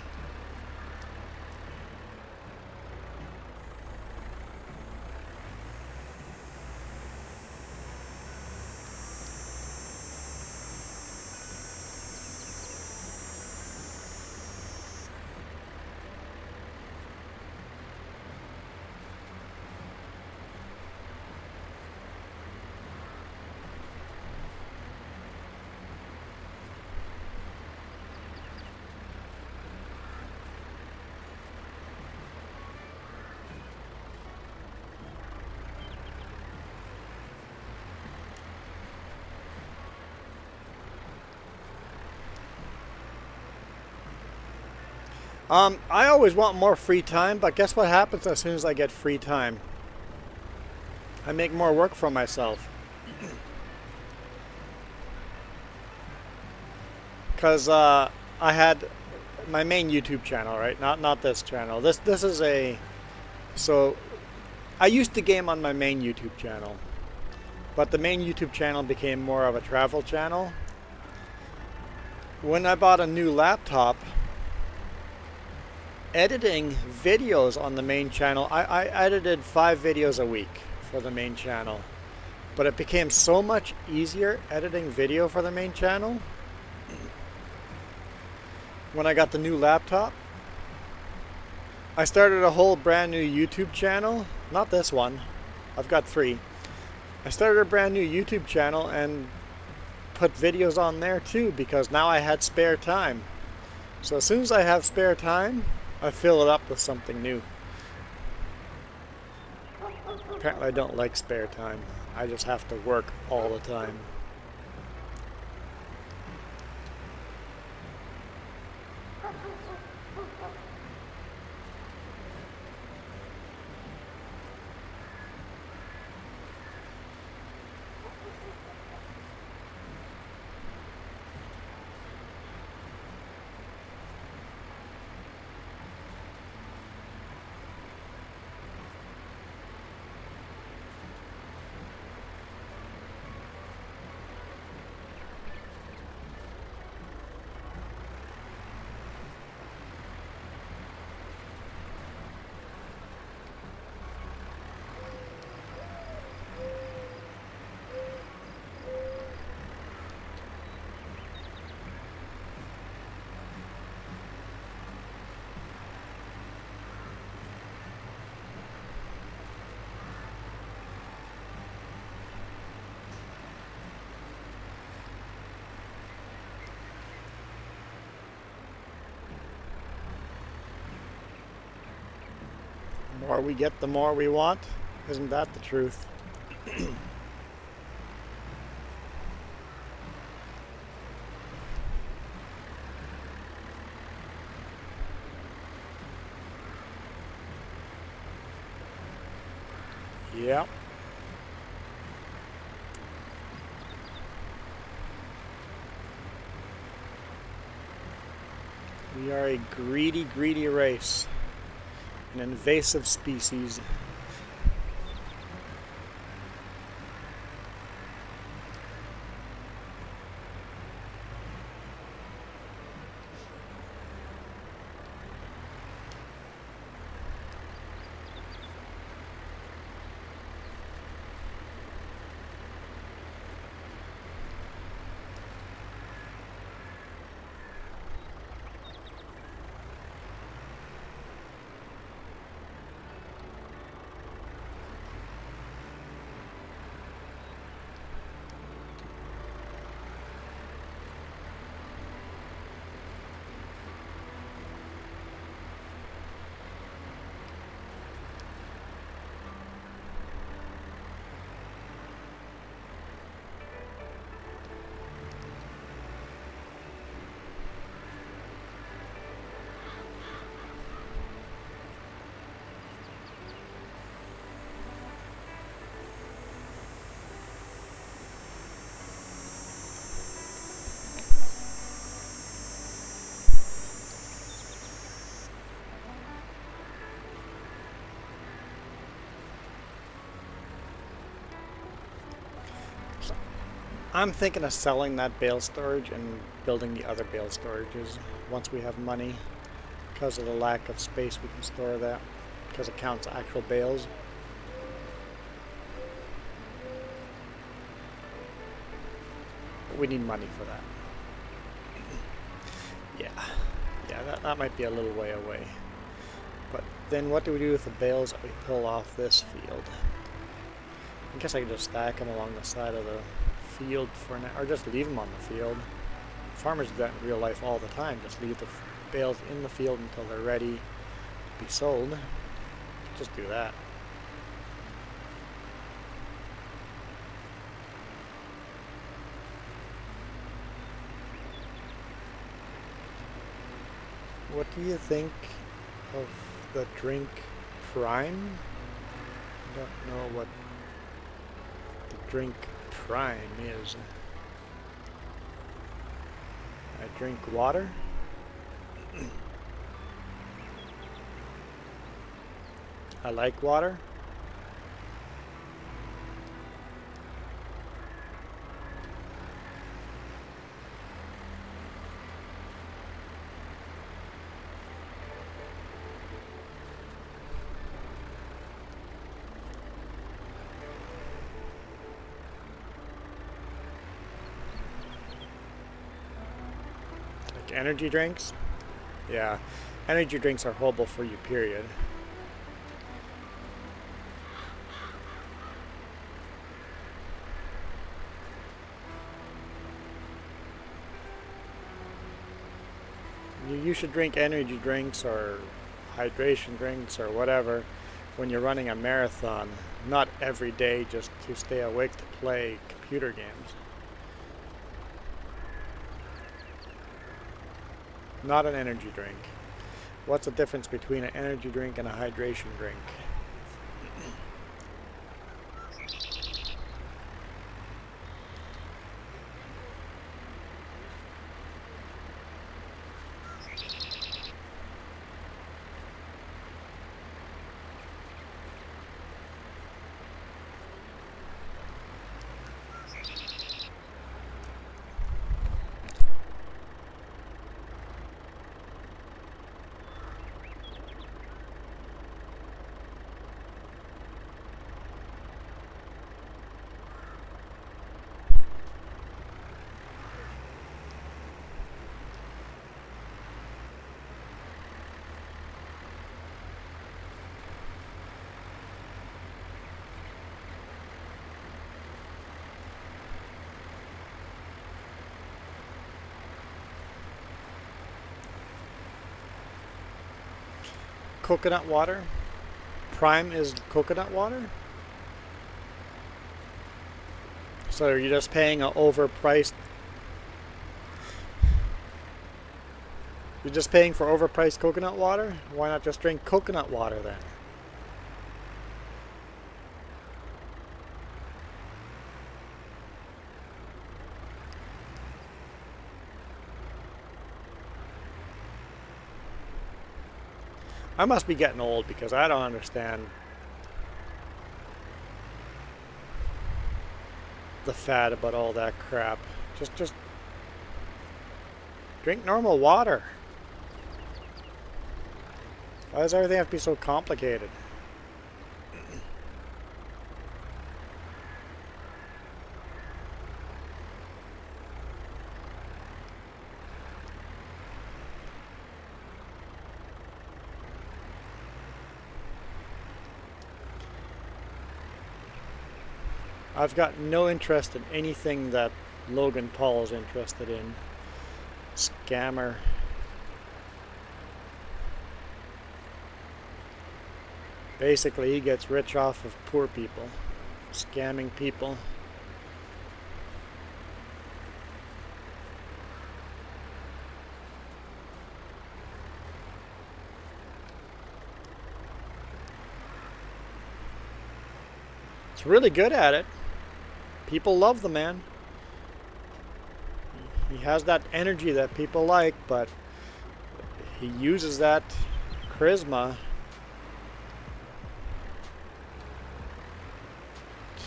I always want more free time, but guess what happens as soon as I get free time? I make more work for myself. Because I had my main YouTube channel, right? Not this channel. This is a... So, I used to game on my main YouTube channel. But the main YouTube channel became more of a travel channel. When I bought a new laptop, editing videos on the main channel, I edited 5 videos a week for the main channel, but it became so much easier editing video for the main channel when I got the new laptop. I started a whole brand new YouTube channel, not this one, I've got 3. I started a brand new YouTube channel and put videos on there too, because now I had spare time. So as soon as I have spare time, I fill it up with something new. Apparently I don't like spare time. I just have to work all the time. The more we get, the more we want. Isn't that the truth? Yep. We are a greedy, greedy race. An invasive species. I'm thinking of selling that bale storage and building the other bale storages once we have money. Because of the lack of space we can store that, because it counts actual bales. But we need money for that. Yeah, that might be a little way away. But then what do we do with the bales that we pull off this field? I guess I could just stack them along the side of the field for now, or just leave them on the field. Farmers do that in real life all the time. Just leave the bales in the field until they're ready to be sold. Just do that. What do you think of the drink Prime? I don't know what the drink Prime is. I drink water. I like water. Like energy drinks? Yeah, energy drinks are horrible for you, period. You should drink energy drinks or hydration drinks or whatever when you're running a marathon, not every day just to stay awake to play computer games. Not an energy drink. What's the difference between an energy drink and a hydration drink? Coconut water? Prime is coconut water? So are you just paying an overpriced... You're just paying for overpriced coconut water? Why not just drink coconut water then? I must be getting old because I don't understand the fad about all that crap. Just drink normal water. Why does everything have to be so complicated? I've got no interest in anything that Logan Paul is interested in. Scammer. Basically, he gets rich off of poor people, scamming people. He's really good at it. People love the man. He has that energy that people like, but he uses that charisma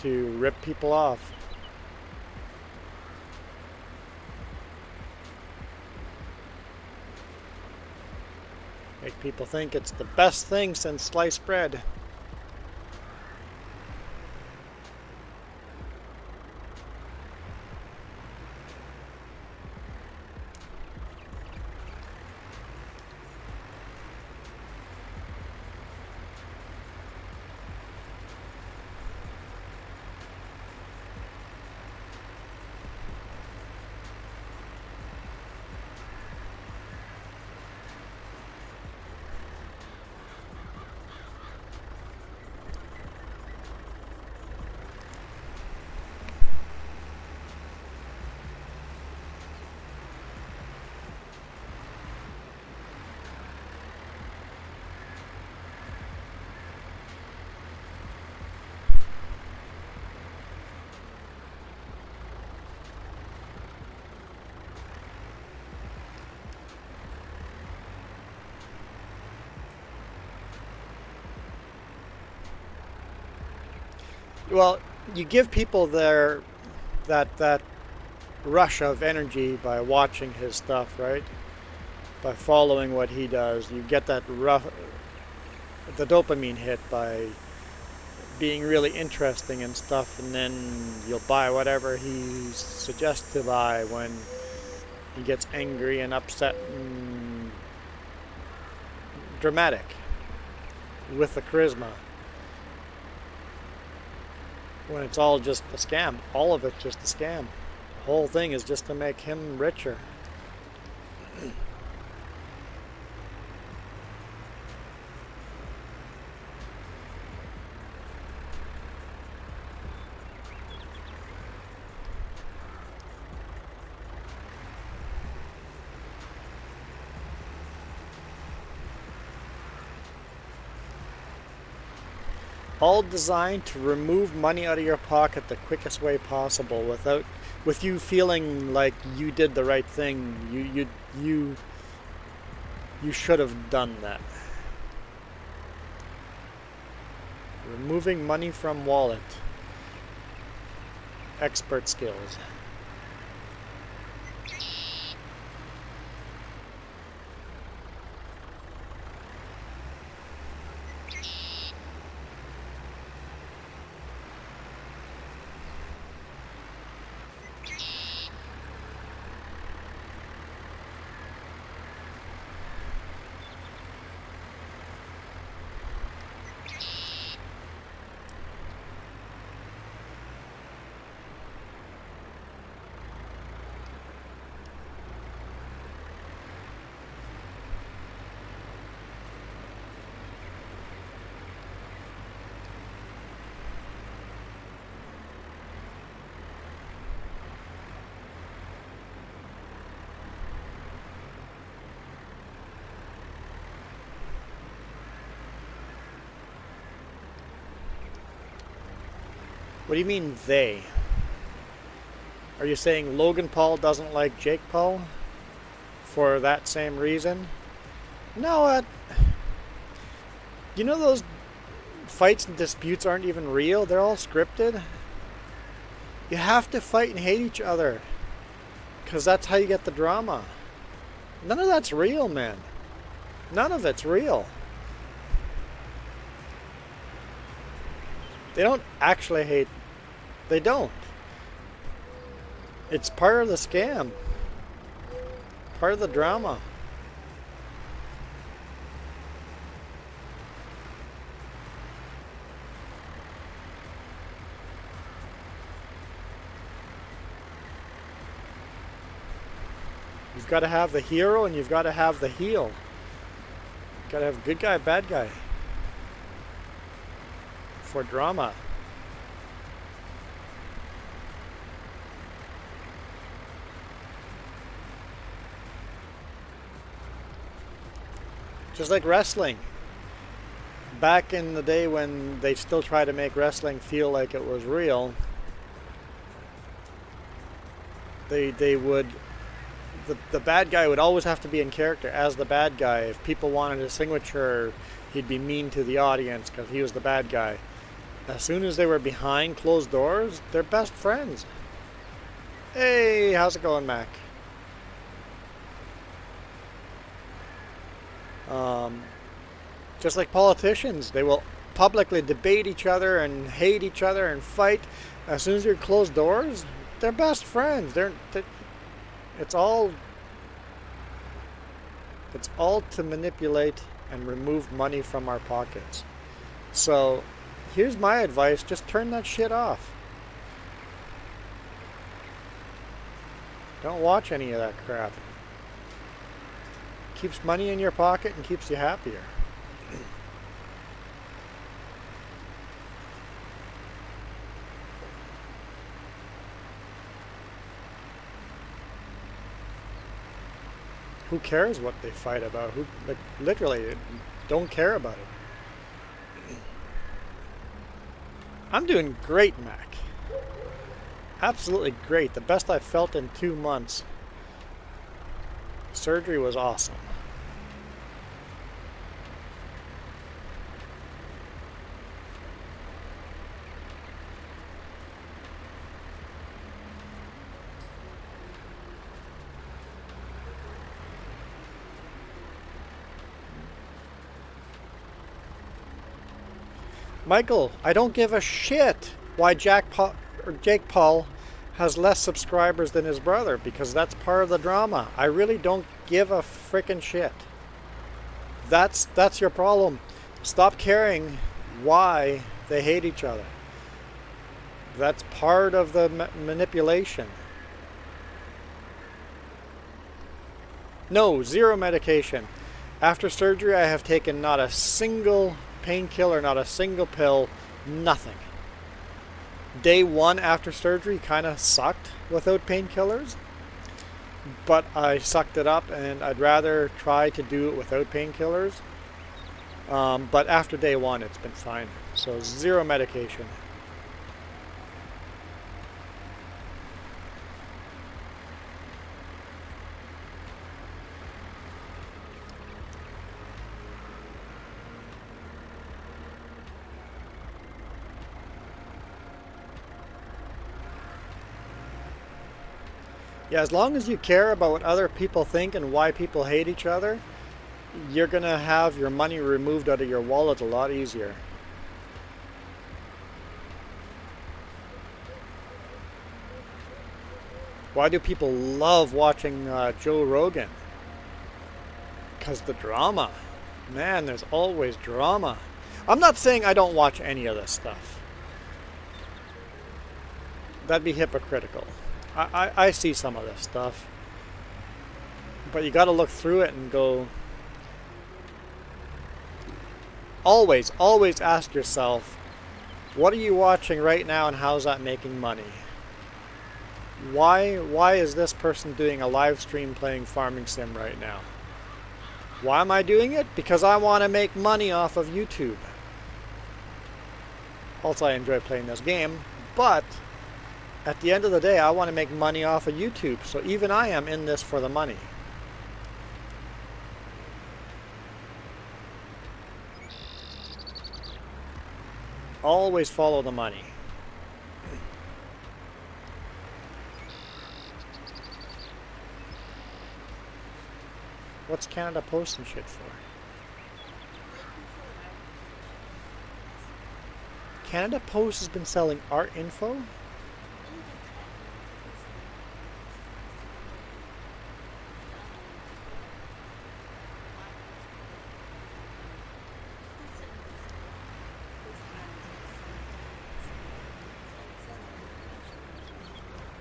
to rip people off. Make people think it's the best thing since sliced bread. Well, you give people that rush of energy by watching his stuff, right? By following what he does, you get the dopamine hit by being really interesting and stuff, and then you'll buy whatever he suggests to buy when he gets angry and upset and dramatic with the charisma. When it's all just a scam, all of it's just a scam. The whole thing is just to make him richer. All designed to remove money out of your pocket the quickest way possible, with you feeling like you did the right thing. You should have done that. Removing money from wallet. Expert skills. What do you mean they? Are you saying Logan Paul doesn't like Jake Paul for that same reason? No, you know those fights and disputes aren't even real? They're all scripted. You have to fight and hate each other, because that's how you get the drama. None of that's real, man. None of it's real. They don't actually hate. They don't. It's part of the scam. Part of the drama. You've got to have the hero and you've got to have the heel. You've got to have good guy, bad guy. For drama. Just like wrestling. Back in the day when they still try to make wrestling feel like it was real, they would, the bad guy would always have to be in character as the bad guy. If people wanted a signature, he'd be mean to the audience because he was the bad guy. As soon as they were behind closed doors, they're best friends. Hey, how's it going, Mac? Just like politicians, they will publicly debate each other and hate each other and fight. As soon as you close doors, they're best friends. It's all to manipulate and remove money from our pockets. So here's my advice, just turn that shit off. Don't watch any of that crap. Keeps money in your pocket and keeps you happier. Who cares what they fight about? Who, like, literally don't care about it. I'm doing great, Mac. Absolutely great. The best I've felt in 2 months. Surgery was awesome. Michael, I don't give a shit why Jake Paul has less subscribers than his brother, because that's part of the drama. I really don't give a frickin' shit. That's your problem. Stop caring why they hate each other. That's part of the manipulation. No, zero medication. After surgery, I have taken not a single painkiller, not a single pill, nothing. Day 1 after surgery kind of sucked without painkillers, but I sucked it up, and I'd rather try to do it without painkillers. But after day 1, it's been fine. So zero medication. Yeah, as long as you care about what other people think and why people hate each other, you're going to have your money removed out of your wallet a lot easier. Why do people love watching Joe Rogan? Because the drama. Man, there's always drama. I'm not saying I don't watch any of this stuff. That'd be hypocritical. I see some of this stuff, but you got to look through it and go. Always ask yourself, what are you watching right now, and how's that making money? Why is this person doing a live stream playing Farming Sim right now? Why am I doing it? Because I want to make money off of YouTube. Also, I enjoy playing this game, but at the end of the day, I want to make money off of YouTube, so even I am in this for the money. Always follow the money. What's Canada Post and shit for? Canada Post has been selling art info?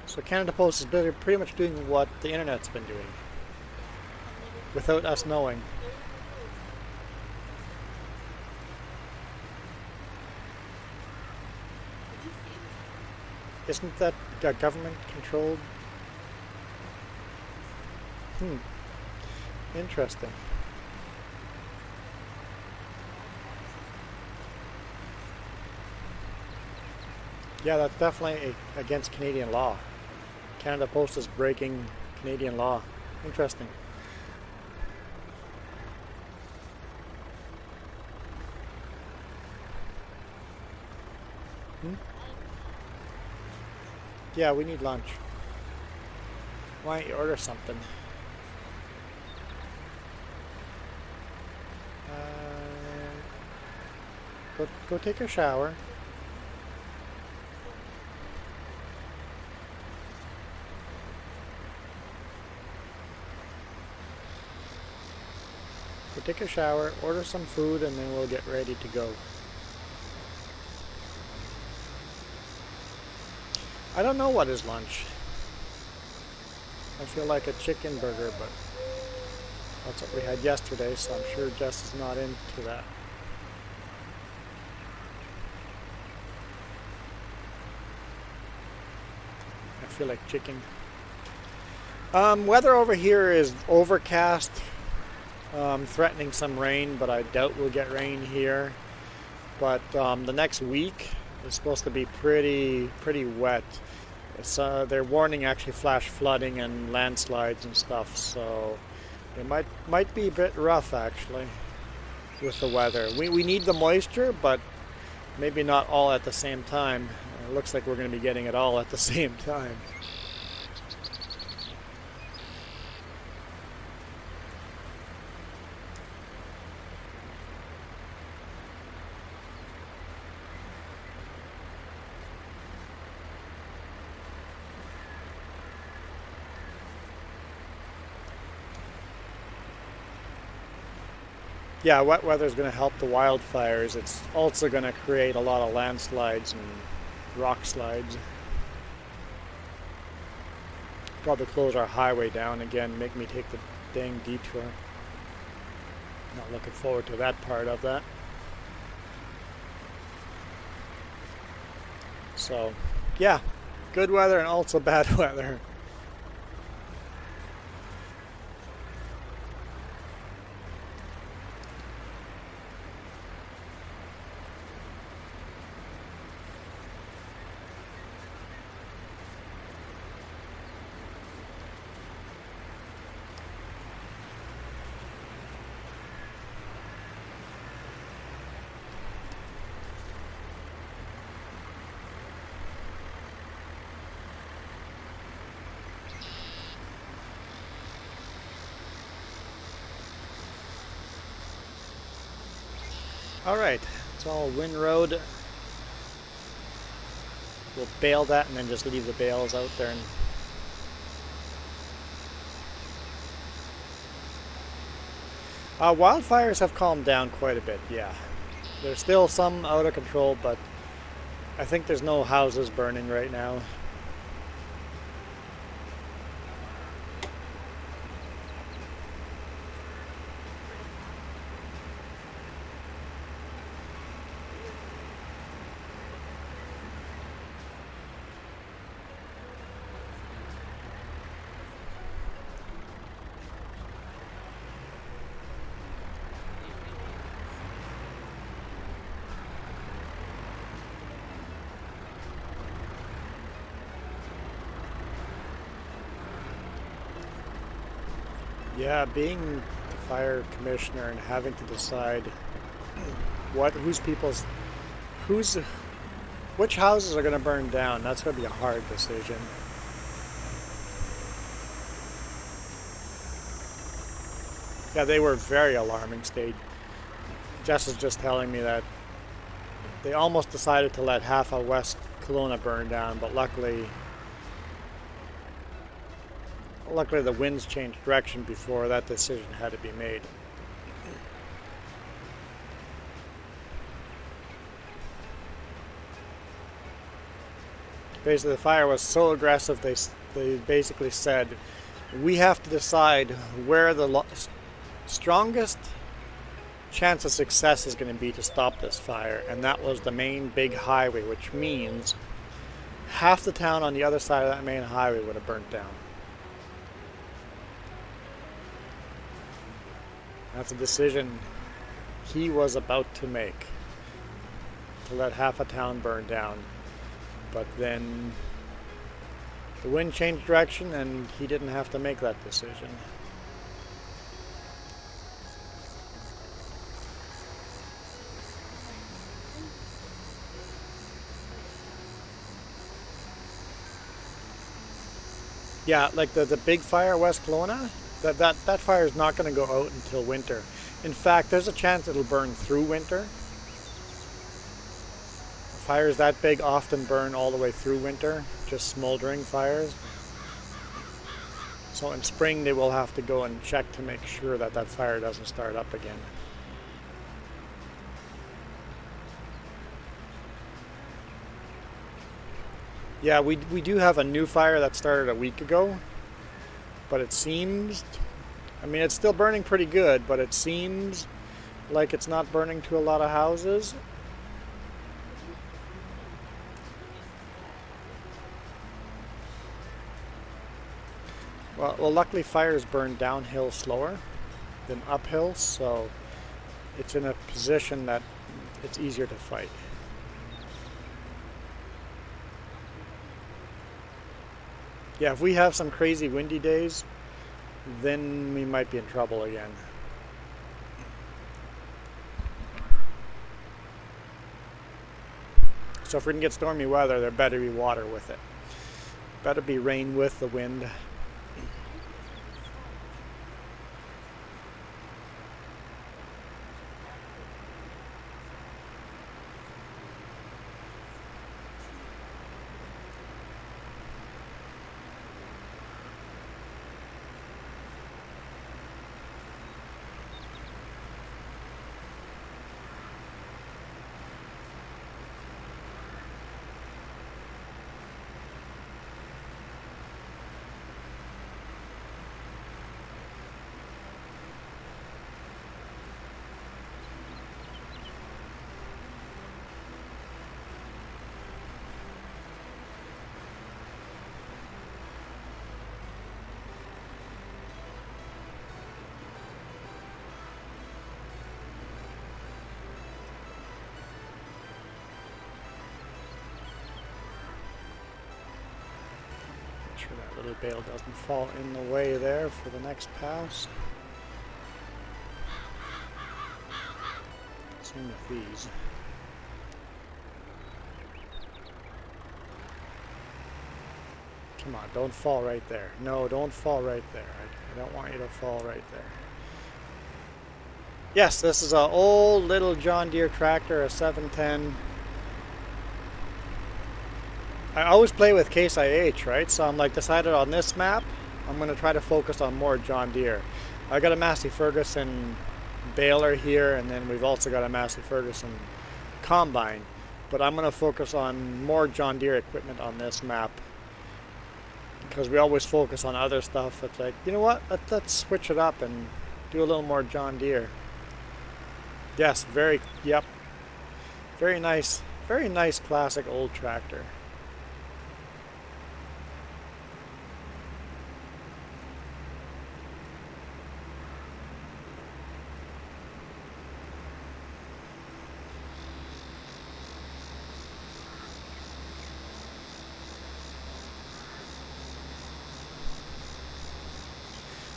So Canada Post is pretty much doing what the internet's been doing, without us knowing. Isn't that government controlled? Interesting. Yeah, that's definitely against Canadian law. Canada Post is breaking Canadian law. Interesting. Yeah, we need lunch. Why don't you order something? Go take a shower. Go take a shower, order some food, and then we'll get ready to go. I don't know what is lunch. I feel like a chicken burger, but that's what we had yesterday, so I'm sure Jess is not into that. I feel like chicken. Weather over here is overcast, threatening some rain, but I doubt we'll get rain here. But the next week is supposed to be pretty wet. They're warning actually flash flooding and landslides and stuff, so it might be a bit rough actually with the weather. We need the moisture, but maybe not all at the same time. It looks like we're going to be getting it all at the same time. Yeah, wet weather is going to help the wildfires. It's also going to create a lot of landslides and rock slides. Probably close our highway down again, make me take the dang detour. Not looking forward to that part of that. So, yeah, good weather and also bad weather. Alright, it's all Wind Road. We'll bale that and then just leave the bales out there. Wildfires have calmed down quite a bit, yeah. There's still some out of control, but I think there's no houses burning right now. Yeah, being the fire commissioner and having to decide which houses are going to burn down, that's going to be a hard decision. Yeah, they were very alarming state. Jess was just telling me that they almost decided to let half of West Kelowna burn down, but luckily the winds changed direction before that decision had to be made. Basically, the fire was so aggressive, they basically said, we have to decide where the strongest chance of success is going to be to stop this fire, and that was the main big highway, which means half the town on the other side of that main highway would have burnt down. That's a decision he was about to make, to let half a town burn down. But then the wind changed direction and he didn't have to make that decision. Yeah, like the big fire West Kelowna, that fire is not going to go out until winter. In fact, there's a chance it'll burn through winter. Fires that big often burn all the way through winter, just smoldering fires. So in spring they will have to go and check to make sure that that fire doesn't start up again. Yeah, we do have a new fire that started a week ago, but it seems, I mean, it's still burning pretty good, but it seems like it's not burning to a lot of houses. Well, luckily fires burn downhill slower than uphill, so it's in a position that it's easier to fight. Yeah, if we have some crazy windy days, then we might be in trouble again. So if we're gonna get stormy weather, there better be water with it. Better be rain with the wind. Make sure that little bale doesn't fall in the way there for the next pass. Same with these. Come on, don't fall right there. No, don't fall right there. I don't want you to fall right there. Yes, this is an old little John Deere tractor, a 710. I always play with Case IH, right? So I'm like decided on this map, I'm going to try to focus on more John Deere. I got a Massey Ferguson baler here, and then we've also got a Massey Ferguson combine. But I'm going to focus on more John Deere equipment on this map, because we always focus on other stuff. It's like, you know what? Let's switch it up and do a little more John Deere. Yes, very nice classic old tractor.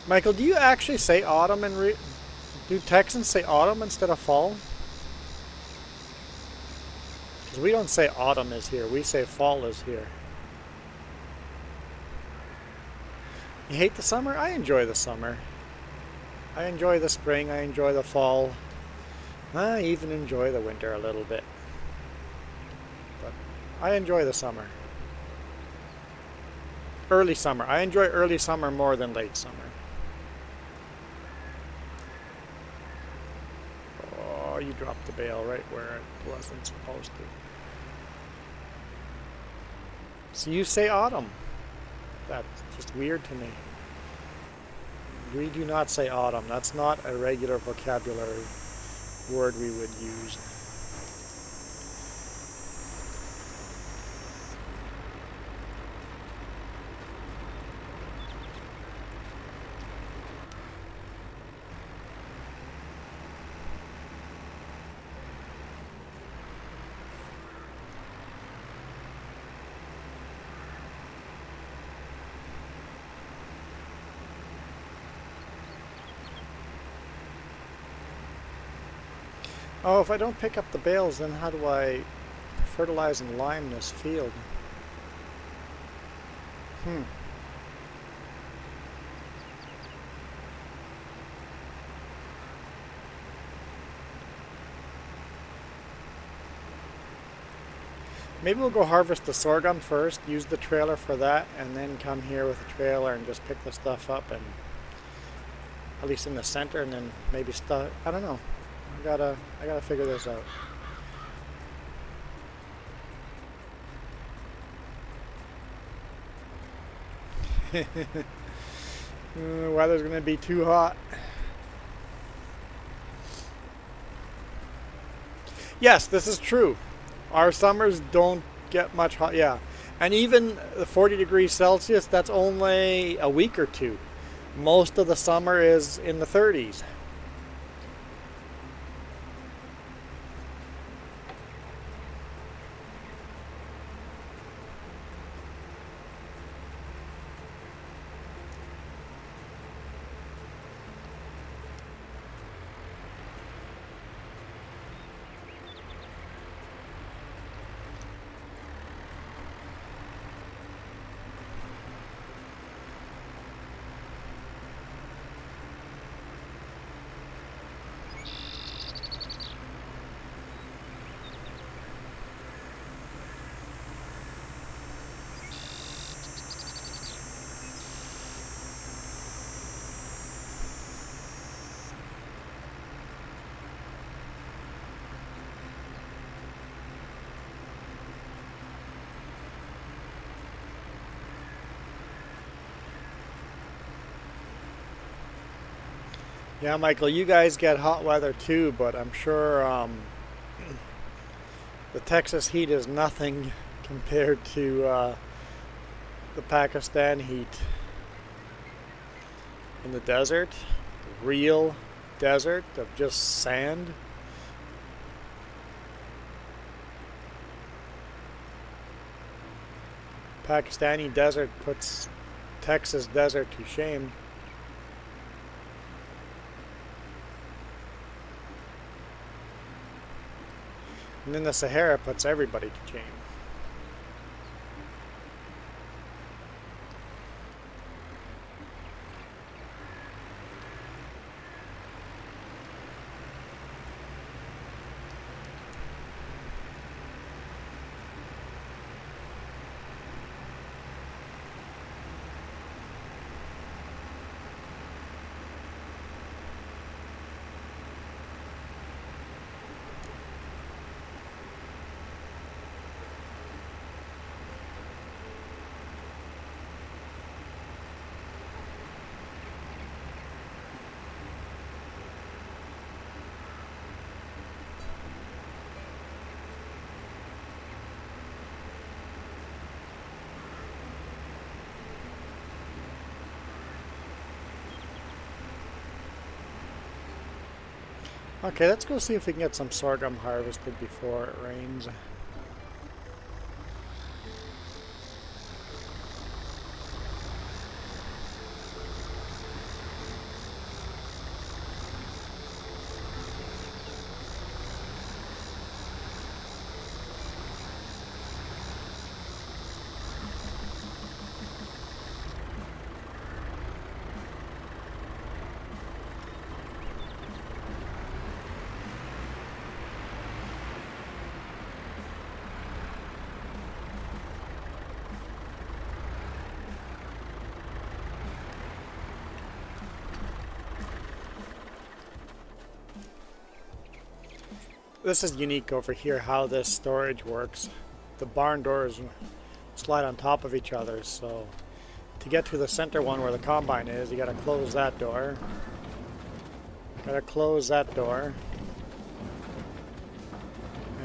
Michael, do you actually say autumn and do Texans say autumn instead of fall? Because we don't say autumn is here, we say fall is here. You hate the summer? I enjoy the summer. I enjoy the spring, I enjoy the fall. I even enjoy the winter a little bit. But I enjoy the summer. Early summer. I enjoy early summer more than late summer. Oh, you dropped the bale right where it wasn't supposed to. So you say autumn. That's just weird to me. We do not say autumn. That's not a regular vocabulary word we would use. Oh, if I don't pick up the bales, then how do I fertilize and lime this field? Maybe we'll go harvest the sorghum first, use the trailer for that, and then come here with the trailer and just pick the stuff up, and at least in the center, and then maybe stuff. I don't know. I gotta figure this out. The weather's gonna be too hot. Yes, this is true. Our summers don't get much hot. Yeah, and even the 40 degrees Celsius, that's only a week or two. Most of the summer is in the 30s. Yeah, Michael, you guys get hot weather too, but I'm sure the Texas heat is nothing compared to the Pakistan heat. In the desert, real desert of just sand. Pakistani desert puts Texas desert to shame. And then the Sahara puts everybody to shame. Okay, let's go see if we can get some sorghum harvested before it rains. This is unique over here how this storage works. The barn doors slide on top of each other, so to get to the center one where the combine is, you gotta close that door. Gotta close that door.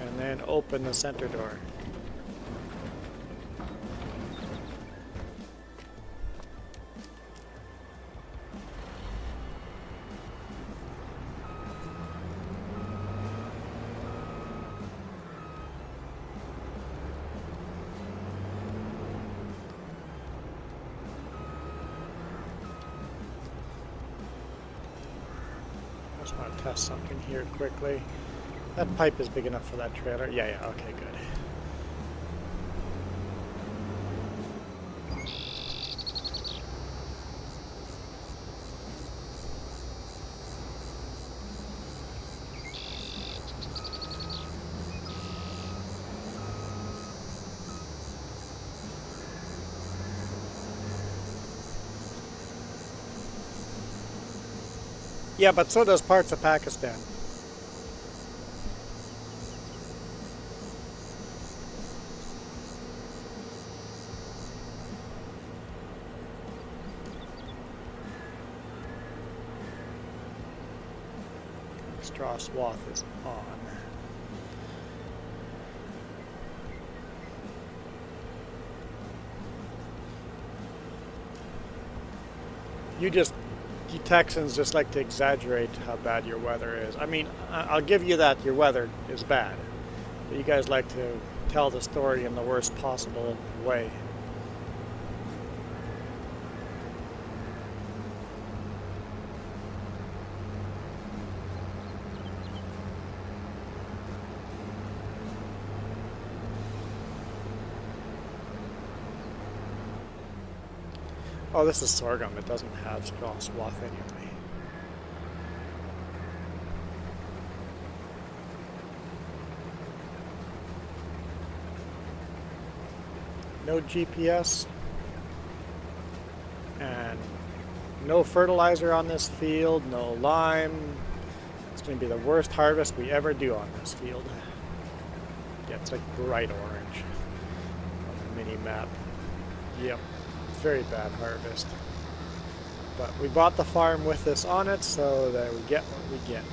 And then open the center door. I just want to test something here quickly. That pipe is big enough for that trailer. Yeah, okay, good. Yeah, but so does parts of Pakistan. Straw swath is on. You Texans just like to exaggerate how bad your weather is. I mean, I'll give you that your weather is bad, but you guys like to tell the story in the worst possible way. Oh, this is sorghum. It doesn't have straw swath anyway. No GPS and no fertilizer on this field, no lime. It's going to be the worst harvest we ever do on this field. Yeah, it's like bright orange on the mini map. Yep. Very bad harvest, but we bought the farm with this on it, so that we get what we get.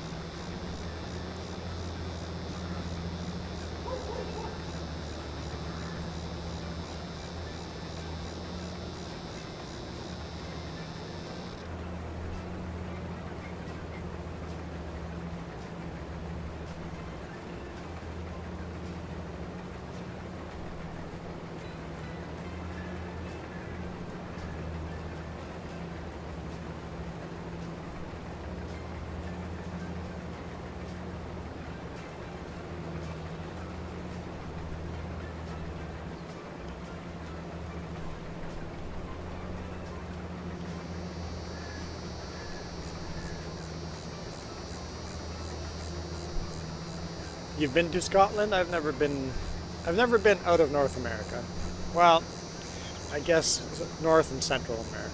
You've been to Scotland? I've never been out of North America. Well, I guess North and Central America.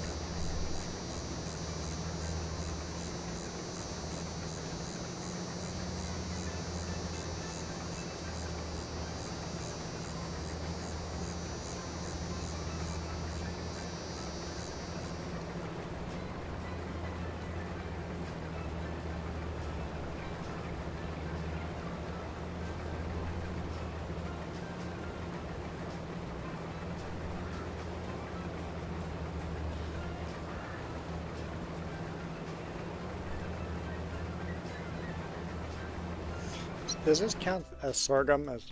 Does this count as sorghum as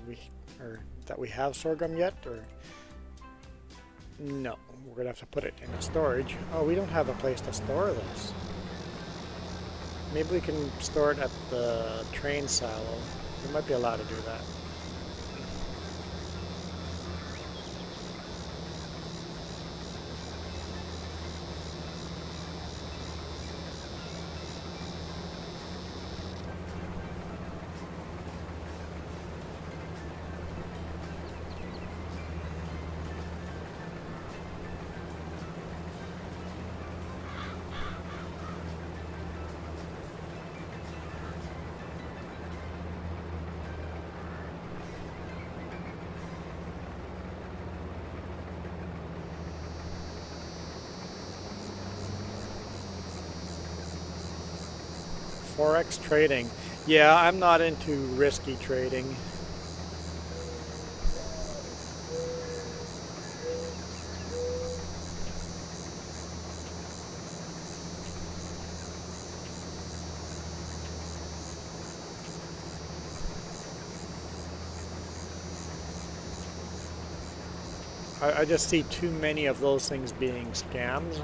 we or that we have sorghum yet, or no? We're gonna have to put it in a storage. Oh, we don't have a place to store this. Maybe we can store it at the train silo. We might be allowed to do that. Forex trading. Yeah, I'm not into risky trading. I just see too many of those things being scams.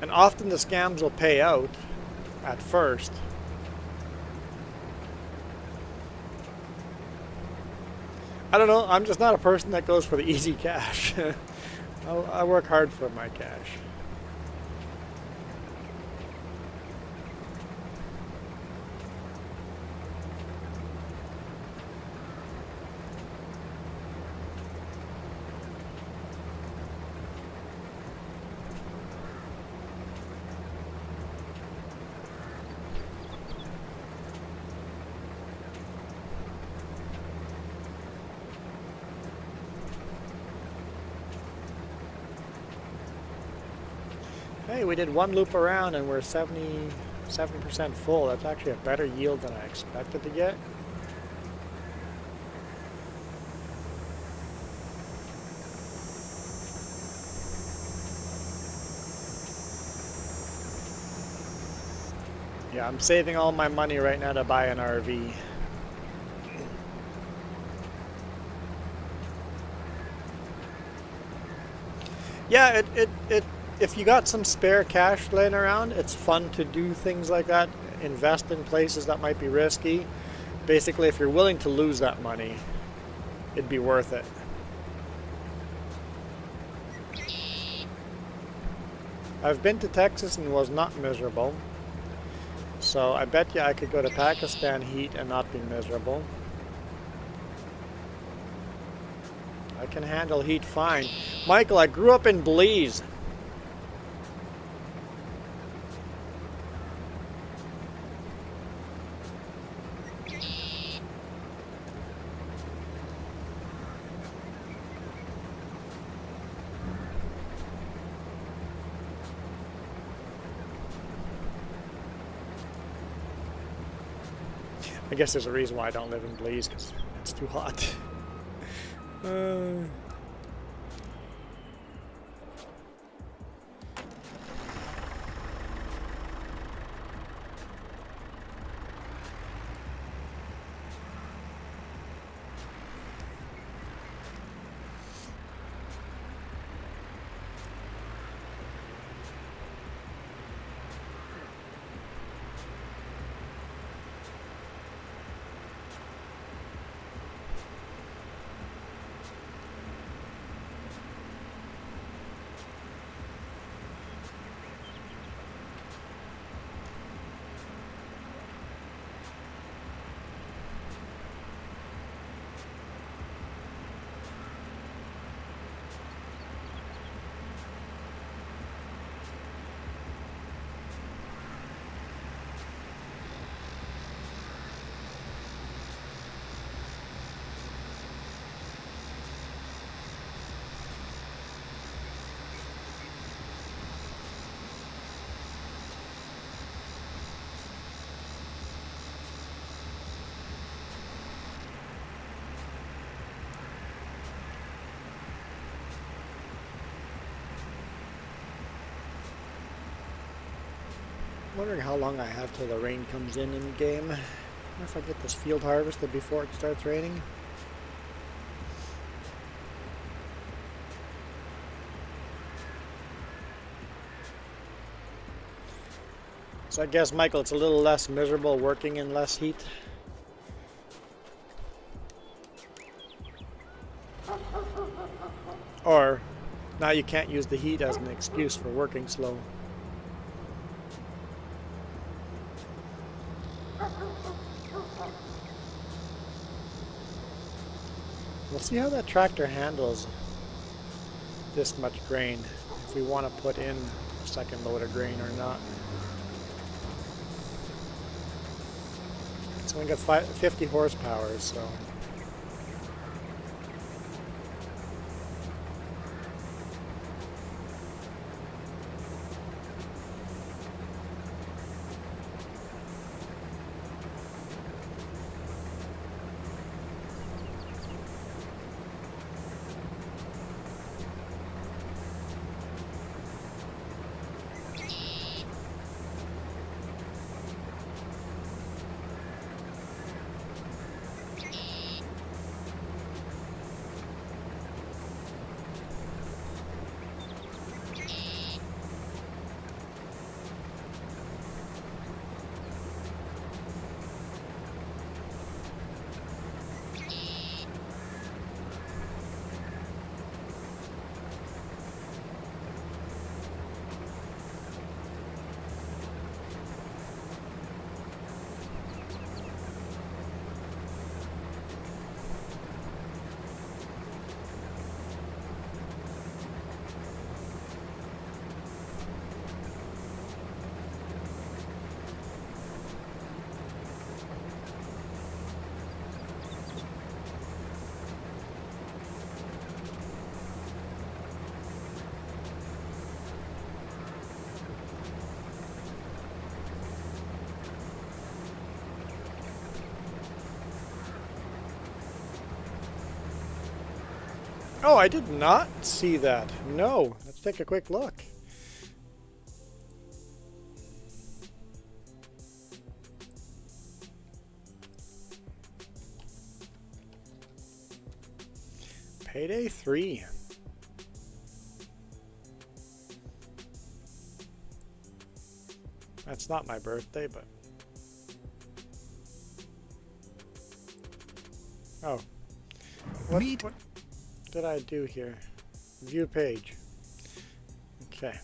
And often the scams will pay out at first. I don't know, I'm just not a person that goes for the easy cash. I work hard for my cash. Hey, we did one loop around and we're 77% full. That's actually a better yield than I expected to get. Yeah, I'm saving all my money right now to buy an RV. Yeah, if you got some spare cash laying around, it's fun to do things like that. Invest in places that might be risky. Basically, if you're willing to lose that money, it'd be worth it. I've been to Texas and was not miserable. So I bet you I could go to Pakistan heat and not be miserable. I can handle heat fine. Michael, I grew up in Belize. I guess there's a reason why I don't live in Belize, because it's too hot. Wondering how long I have till the rain comes in game. I wonder if I get this field harvested before it starts raining. So I guess, Michael, it's a little less miserable working in less heat. Or now you can't use the heat as an excuse for working slow. We'll see how that tractor handles this much grain, if we want to put in a second load of grain or not. It's only got 50 horsepower, so... Oh, I did not see that. No. Let's take a quick look. Payday 3. That's not my birthday, but... Oh. What did I do here? View page. Okay.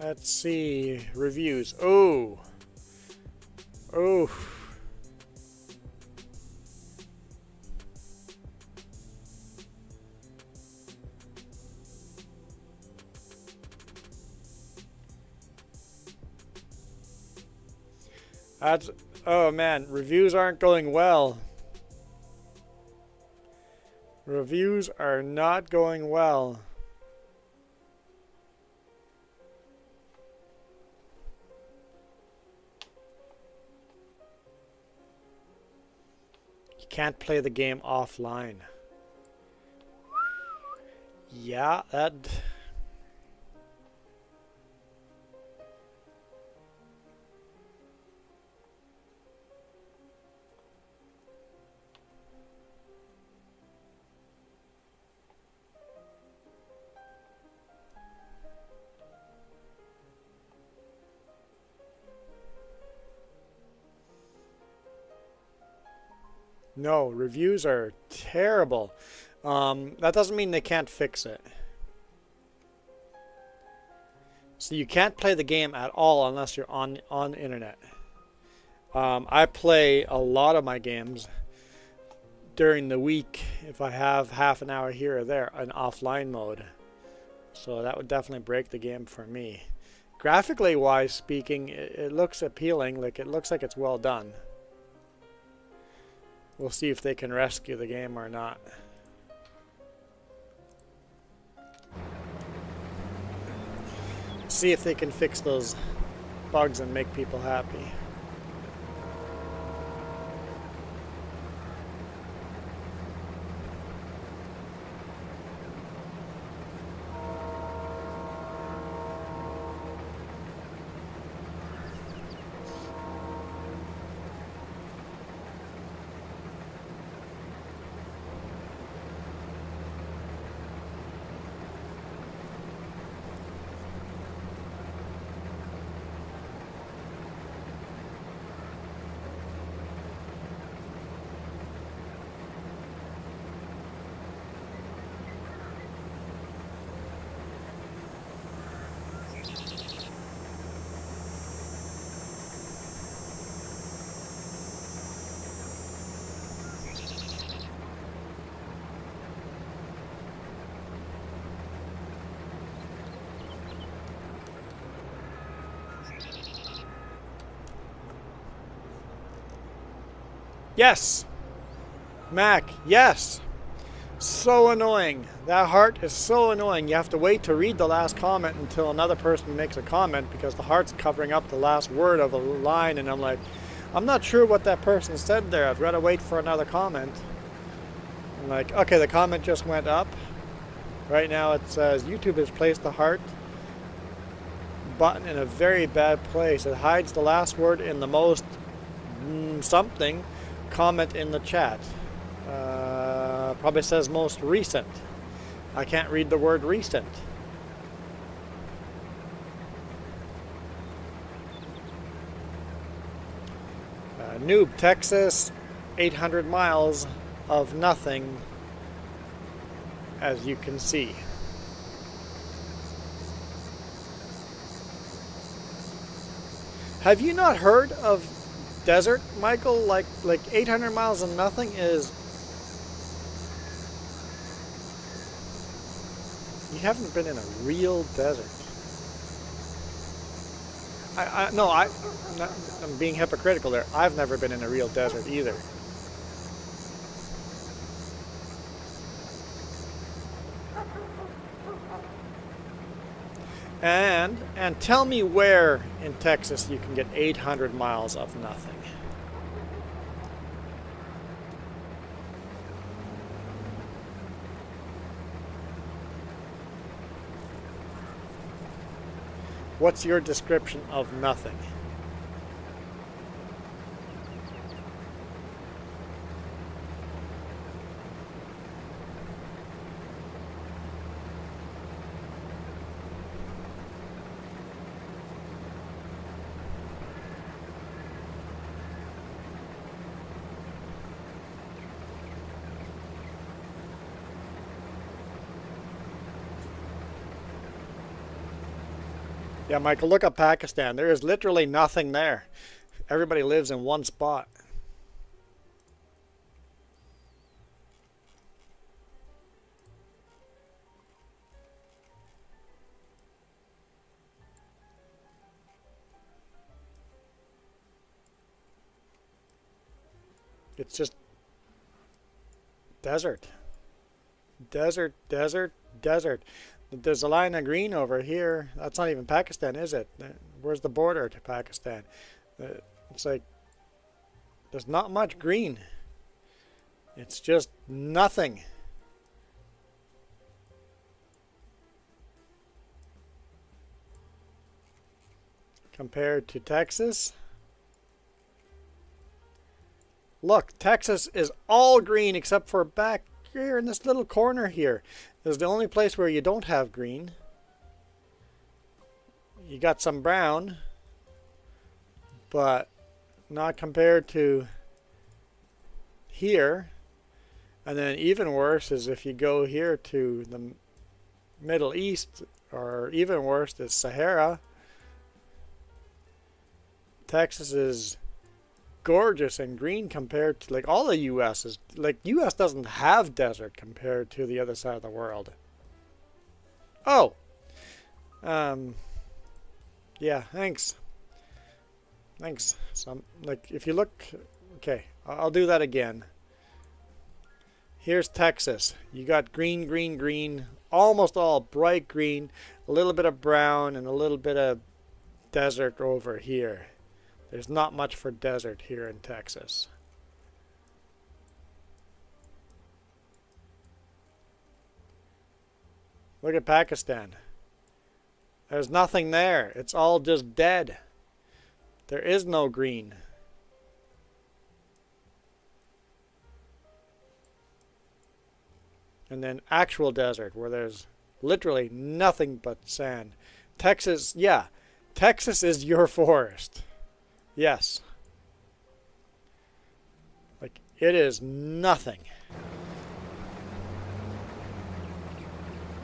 Let's see. Reviews. Oh. Oh. That's, oh man, reviews aren't going well. Reviews are not going well. You can't play the game offline. Yeah, that... No, reviews are terrible. That doesn't mean they can't fix it. So you can't play the game at all unless you're on the internet. I play a lot of my games during the week if I have half an hour here or there in offline mode. So that would definitely break the game for me. Graphically wise speaking, it looks appealing. Like, it looks like it's well done. We'll see if they can rescue the game or not. See if they can fix those bugs and make people happy. Yes! Mac, yes! So annoying. That heart is so annoying. You have to wait to read the last comment until another person makes a comment because the heart's covering up the last word of a line, and I'm like, I'm not sure what that person said there. I've got to wait for another comment. I'm like, okay, the comment just went up. Right now it says YouTube has placed the heart button in a very bad place. It hides the last word in the most something comment in the chat. Probably says most recent. I can't read the word recent. Noob, Texas, 800 miles of nothing, as you can see. Have you not heard of desert, Michael? Like 800 miles of nothing is... You haven't been in a real desert. I'm being hypocritical there. I've never been in a real desert either. And tell me where in Texas you can get 800 miles of nothing. What's your description of nothing? Yeah, Michael, look at Pakistan. There is literally nothing there. Everybody lives in one spot. It's just desert. Desert, desert, desert. There's a line of green over here. That's not even Pakistan, is it? Where's the border to Pakistan? It's like there's not much green. It's just nothing. Compared to Texas. Look, Texas is all green except for back here in this little corner here. This is the only place where you don't have green. You got some brown, but not compared to here. And then even worse is if you go here to the Middle East, or even worse is Sahara. Texas is gorgeous and green compared to, like, all the U.S. is, like, U.S. doesn't have desert compared to the other side of the world. Oh, yeah, thanks. So, like, if you look, okay, I'll do that again. Here's Texas. You got green, green, green, almost all bright green, a little bit of brown, and a little bit of desert over here. There's not much for desert here in Texas. Look at Pakistan. There's nothing there. It's all just dead. There is no green. And then actual desert where there's literally nothing but sand. Texas, yeah. Texas is your forest. Yes. Like, it is nothing.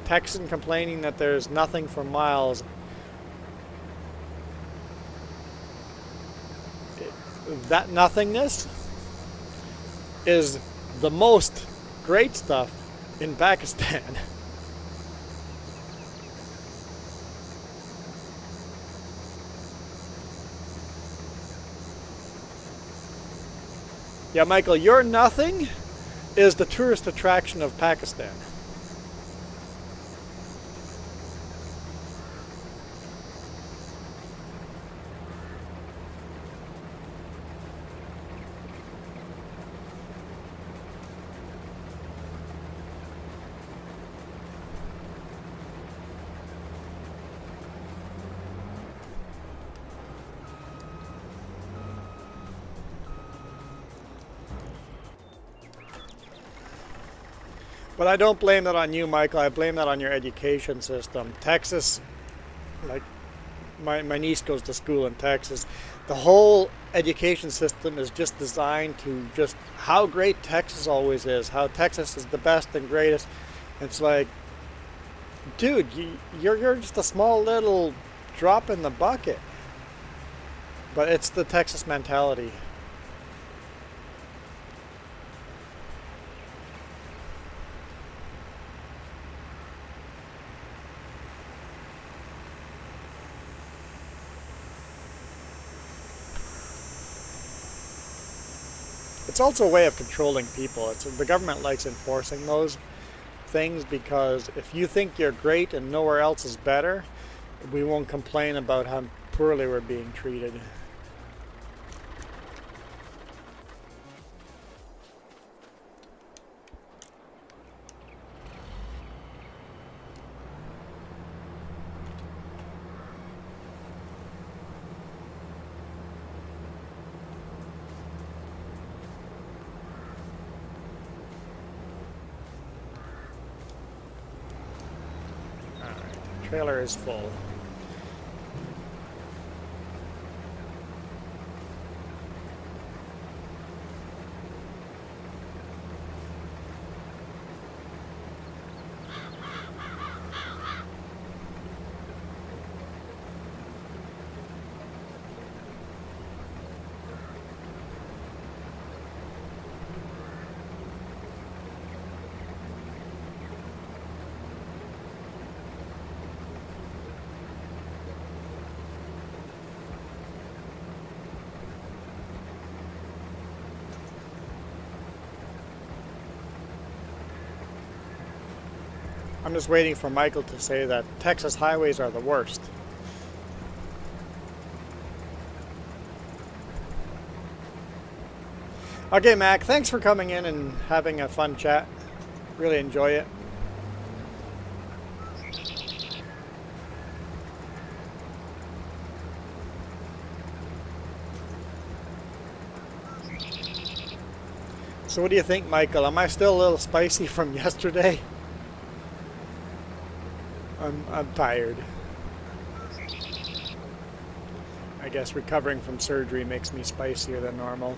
Texan complaining that there's nothing for miles. That nothingness is the most great stuff in Pakistan. Yeah, Michael, your nothing is the tourist attraction of Pakistan. But I don't blame that on you, Michael. I blame that on your education system. Texas, like, my niece goes to school in Texas. The whole education system is just designed to just how great Texas always is, how Texas is the best and greatest. It's like, dude, you're just a small little drop in the bucket. But it's the Texas mentality. It's also a way of controlling people. The government likes enforcing those things because if you think you're great and nowhere else is better, We won't complain about how poorly we're being treated. Trailer is full. I'm just waiting for Michael to say that Texas highways are the worst. Okay, Mac, thanks for coming in and having a fun chat. Really enjoy it. So what do you think, Michael? Am I still a little spicy from yesterday? I'm tired. I guess recovering from surgery makes me spicier than normal.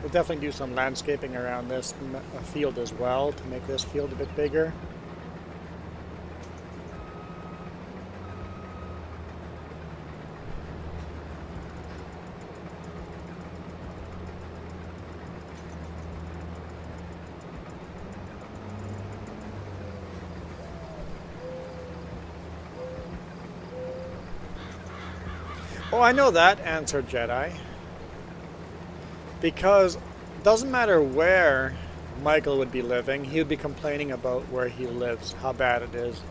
We'll definitely do some landscaping around this field as well to make this field a bit bigger. Oh, I know that, answered Jedi. Because it doesn't matter where Michael would be living, he would be complaining about where he lives, how bad it is.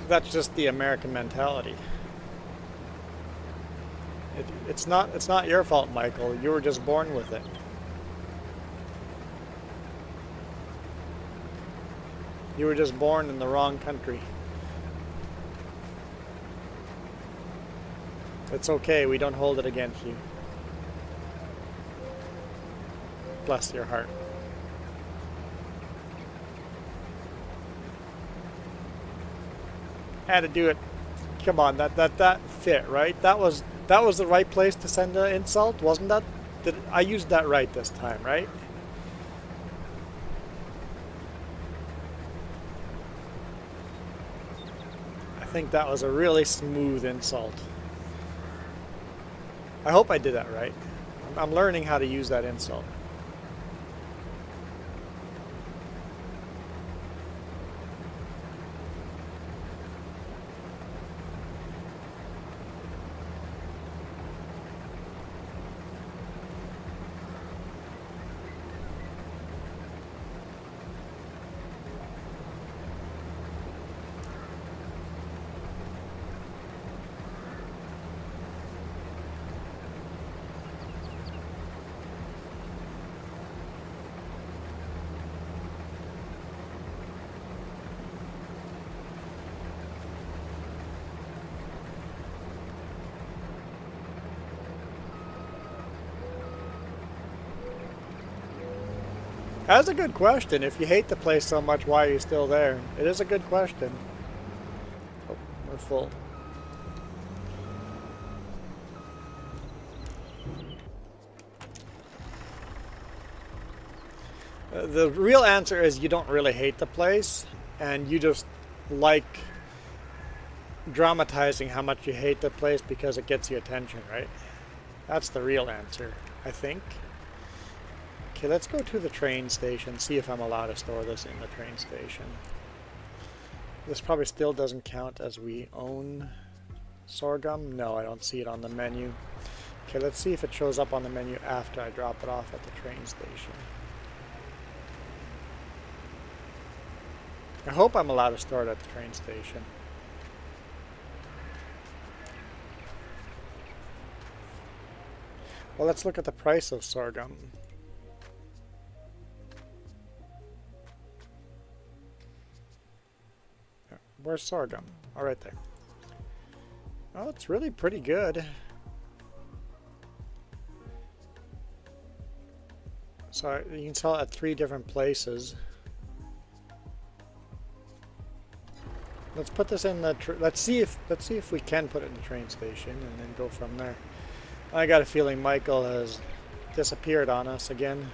That's just the American mentality. It's not your fault, Michael. You were just born with it. You were just born in the wrong country. It's okay, we don't hold it against you. Bless your heart. Had to do it. Come on, that fit, right? That was the right place to send an insult, wasn't that? I used that right this time, right? I think that was a really smooth insult. I hope I did that right. I'm learning how to use that insult. That's a good question. If you hate the place so much, why are you still there? It is a good question. Oh, we're full. The real answer is you don't really hate the place, and you just like dramatizing how much you hate the place because it gets you attention, right? That's the real answer, I think. Okay, let's go to the train station, see if I'm allowed to store this in the train station. This probably still doesn't count as we own sorghum. No, I don't see it on the menu. Okay, let's see if it shows up on the menu after I drop it off at the train station. I hope I'm allowed to store it at the train station. Well, let's look at the price of sorghum. Where's sorghum? Oh, right there. Oh, it's really pretty good. So you can sell it at 3 different places. Let's put this in the. Let's see if we can put it in the train station and then go from there. I got a feeling Michael has disappeared on us again.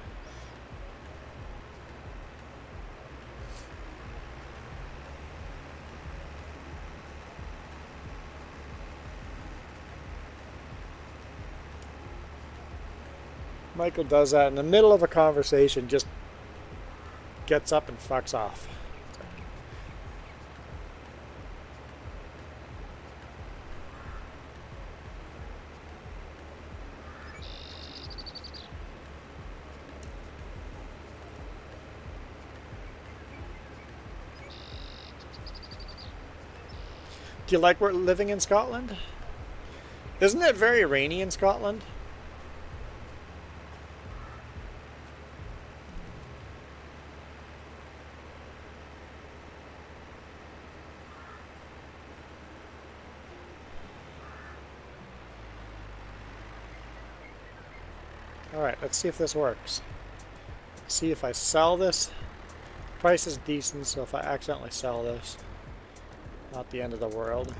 Michael does that in the middle of a conversation, just gets up and fucks off. Do you like living in Scotland? Isn't it very rainy in Scotland? Alright, let's see if this works. See if I sell this. Price is decent, so if I accidentally sell this, not the end of the world.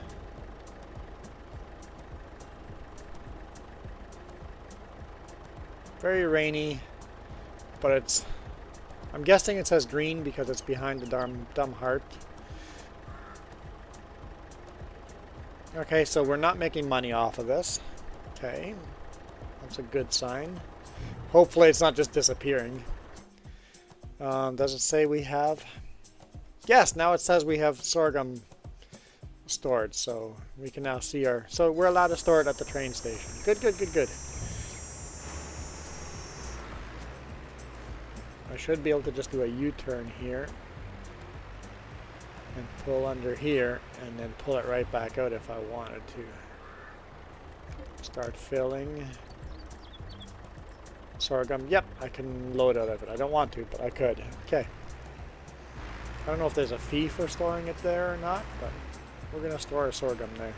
Very rainy, but it's... I'm guessing it says green because it's behind the dumb heart. Okay, so we're not making money off of this. Okay, that's a good sign. Hopefully it's not just disappearing. Does it say we have? Yes, now it says we have sorghum stored, so we can now see our... So we're allowed to store it at the train station. Good, good, good, good. I should be able to just do a U-turn here and pull under here and then pull it right back out if I wanted to. Start filling. Sorghum. Yep, I can load out of it. I don't want to, but I could. Okay. I don't know if there's a fee for storing it there or not, but we're going to store our sorghum there.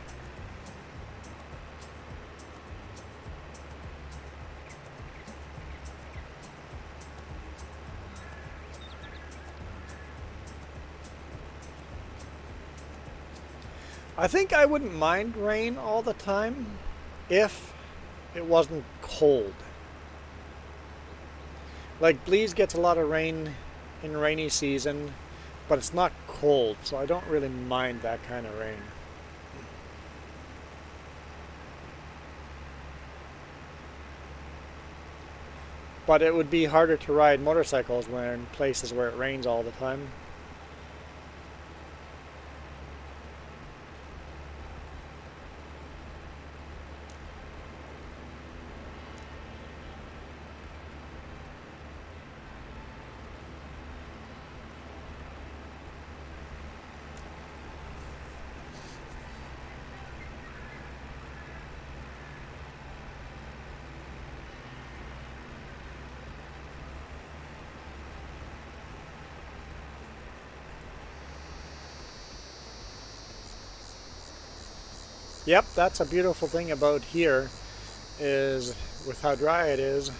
I think I wouldn't mind rain all the time if it wasn't cold. Like, Blees gets a lot of rain in rainy season, but it's not cold, so I don't really mind that kind of rain. But it would be harder to ride motorcycles when in places where it rains all the time. Yep, that's a beautiful thing about here, is with how dry it is,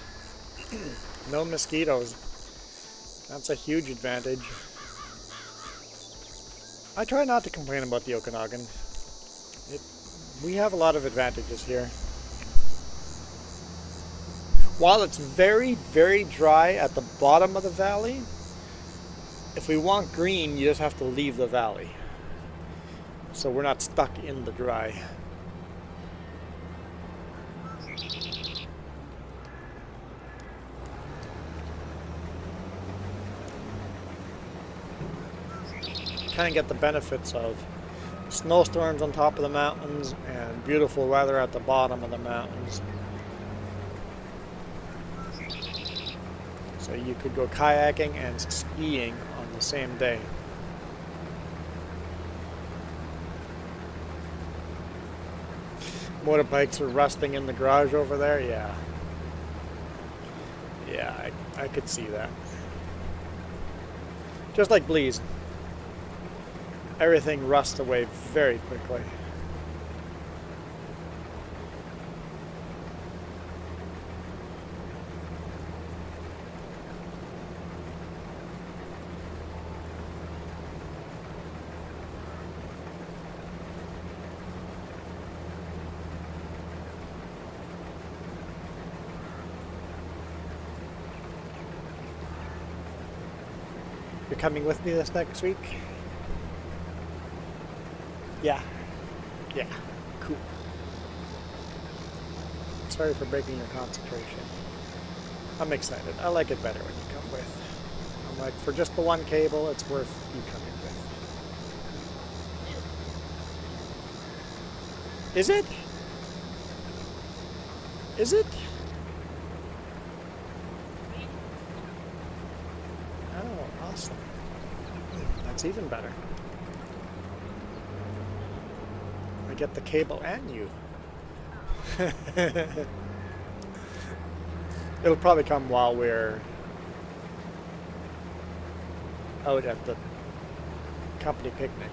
no mosquitoes. That's a huge advantage. I try not to complain about the Okanagan. We have a lot of advantages here. While it's very, very dry at the bottom of the valley, if we want green, you just have to leave the valley. So we're not stuck in the dry. Kind of get the benefits of snowstorms on top of the mountains and beautiful weather at the bottom of the mountains. So you could go kayaking and skiing on the same day. Motorbikes are rusting in the garage over there, yeah. Yeah, I could see that. Just like Blees. Everything rusts away very quickly. You're coming with me this next week? Yeah. Yeah. Cool. Sorry for breaking your concentration. I'm excited. I like it better when you come with. I'm like, for just the one cable, it's worth you coming with. Is it? Is it? Oh, awesome. That's even better. I get the cable and you. It'll probably come while we're out at the company picnic.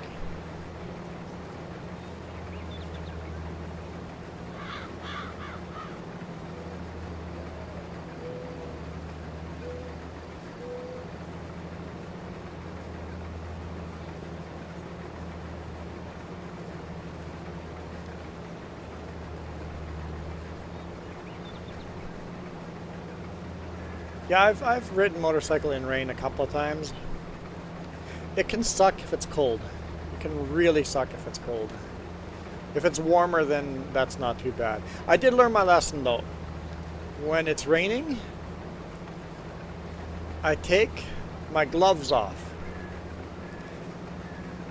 Yeah, I've ridden motorcycle in rain a couple of times. It can suck if it's cold. It can really suck if it's cold. If it's warmer, then that's not too bad. I did learn my lesson though. When it's raining, I take my gloves off.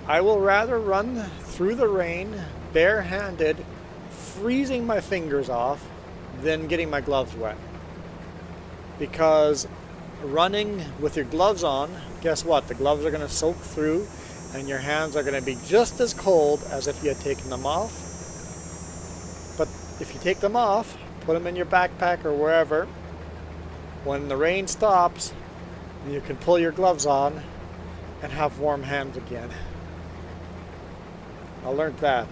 I will rather run through the rain barehanded, freezing my fingers off, than getting my gloves wet. Because running with your gloves on, guess what? The gloves are going to soak through and your hands are going to be just as cold as if you had taken them off. But if you take them off, put them in your backpack or wherever, when the rain stops, you can pull your gloves on and have warm hands again. I learned that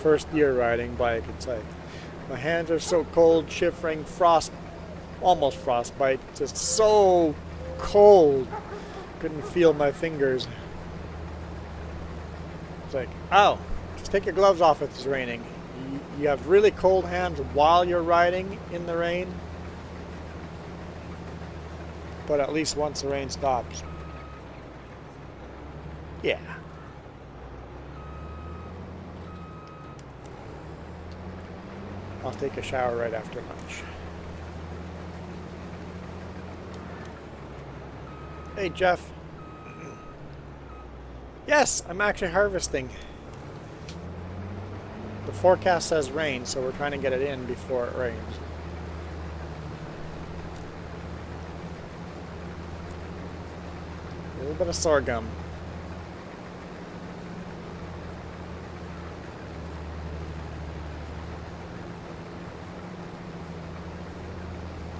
first year riding bike. It's like my hands are so cold, shivering, almost frostbite, just so cold. Couldn't feel my fingers. It's like, oh, just take your gloves off if it's raining. You have really cold hands while you're riding in the rain, but at least once the rain stops. Yeah. I'll take a shower right after lunch. Hey, Jeff. Yes, I'm actually harvesting. The forecast says rain, so we're trying to get it in before it rains. A little bit of sorghum.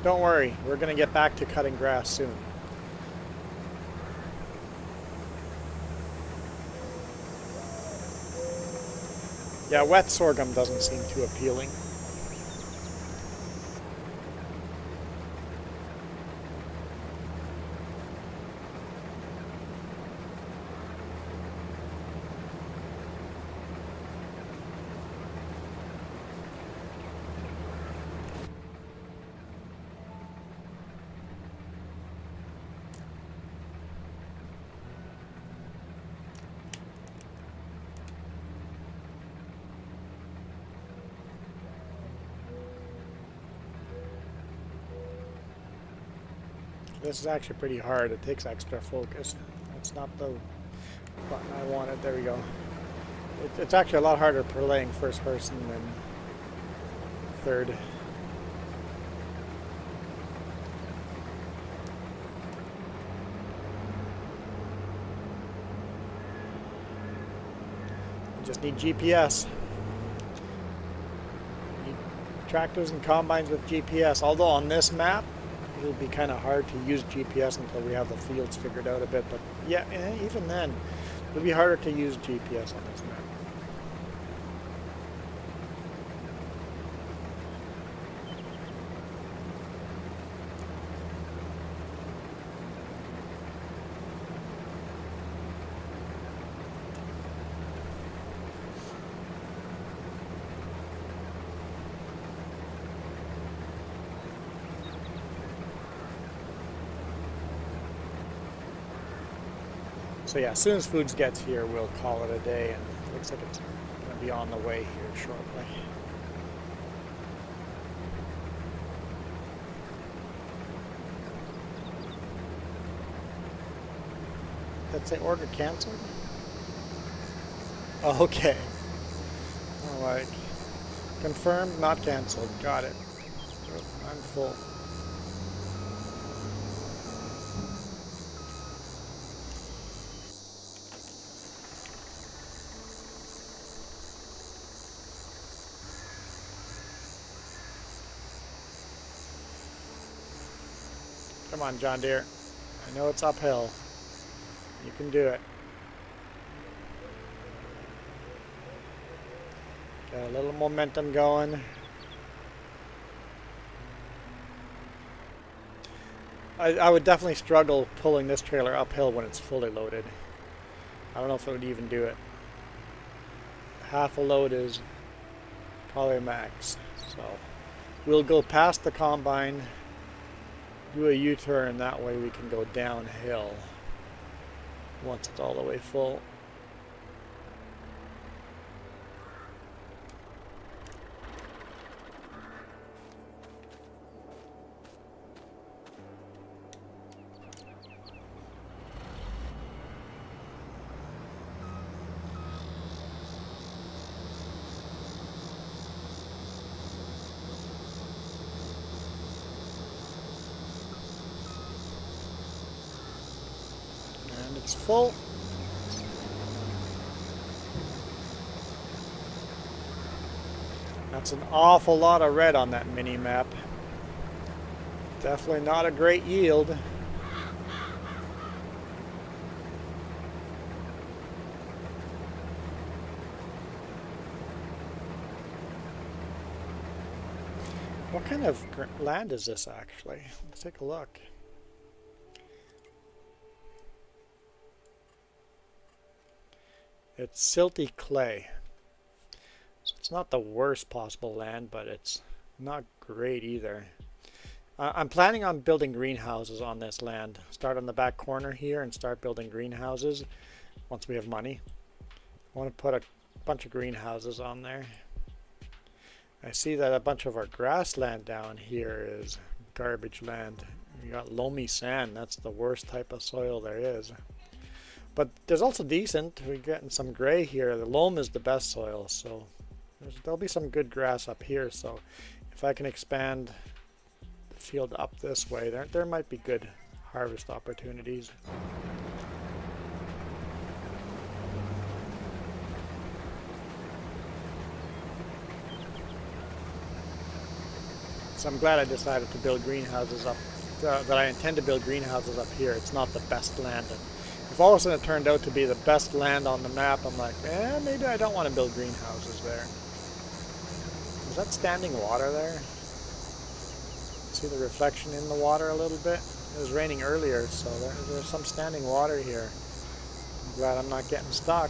Don't worry, we're going to get back to cutting grass soon. Yeah, wet sorghum doesn't seem too appealing. This is actually pretty hard. It takes extra focus. That's not the button I wanted. There we go. It's actually a lot harder playing first person than third. You just need GPS. You need tractors and combines with GPS. Although on this map, it'll be kind of hard to use GPS until we have the fields figured out a bit. But yeah, even then, it'll be harder to use GPS on this map. So yeah, as soon as Foods gets here, we'll call it a day, and it looks like it's going to be on the way here shortly. Did it say order canceled? Oh, okay. All right. Confirmed, not canceled. Got it. I'm full. Come on, John Deere. I know it's uphill. You can do it. Got a little momentum going. I would definitely struggle pulling this trailer uphill when it's fully loaded. I don't know if it would even do it. Half a load is probably max. So we'll go past the combine, do a U-turn, that way we can go downhill once it's all the way full. It's full. That's an awful lot of red on that mini map. Definitely not a great yield. What kind of land is this actually? Let's take a look. It's silty clay. So it's not the worst possible land, but it's not great either. I'm planning on building greenhouses on this land. Start on the back corner here and start building greenhouses once we have money. I want to put a bunch of greenhouses on there. I see that a bunch of our grassland down here is garbage land. We got loamy sand. That's the worst type of soil there is. But there's also decent. We're getting some gray here. The loam is the best soil, so there'll be some good grass up here. So if I can expand the field up this way, there might be good harvest opportunities. So I'm glad I decided to build greenhouses up, that I intend to build greenhouses up here. It's not the best land. And if all of a sudden it turned out to be the best land on the map, I'm like, maybe I don't want to build greenhouses there. Is that standing water there? See the reflection in the water a little bit? It was raining earlier, so there's some standing water here. I'm glad I'm not getting stuck.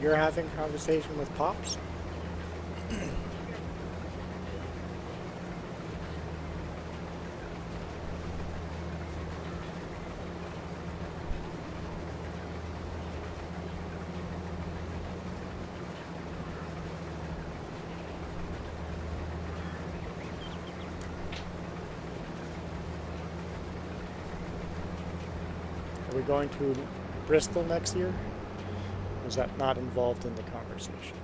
You're having a conversation with Pops? Are we going to Bristol next year? Or is that not involved in the conversation?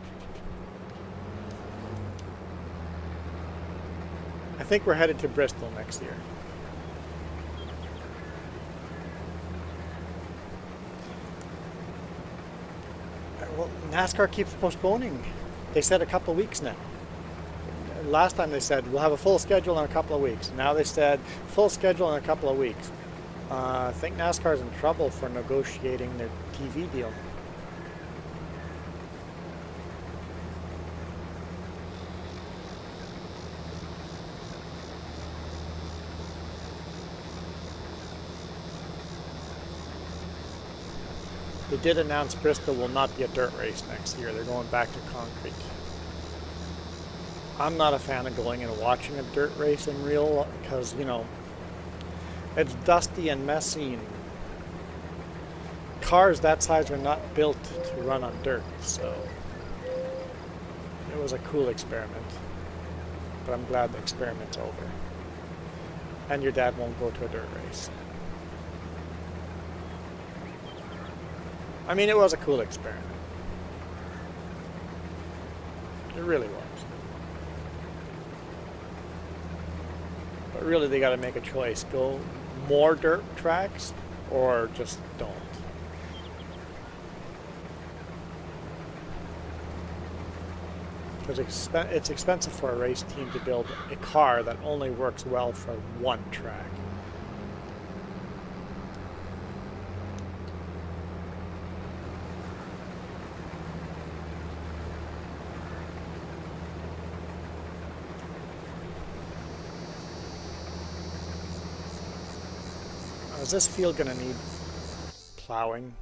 I think we're headed to Bristol next year. Well, NASCAR keeps postponing. They said a couple of weeks now. Last time they said we'll have a full schedule in a couple of weeks. Now they said full schedule in a couple of weeks. I think NASCAR's in trouble for negotiating their TV deal. They did announce Bristol will not be a dirt race next year. They're going back to concrete. I'm not a fan of going and watching a dirt race in real because, you know, it's dusty and messy. And cars that size are not built to run on dirt, so it was a cool experiment. But I'm glad the experiment's over. And your dad won't go to a dirt race. I mean, it was a cool experiment. It really was. But really, they got to make a choice. Go more dirt tracks or just don't. Because it's expensive for a race team to build a car that only works well for one track. Is this field going to need plowing?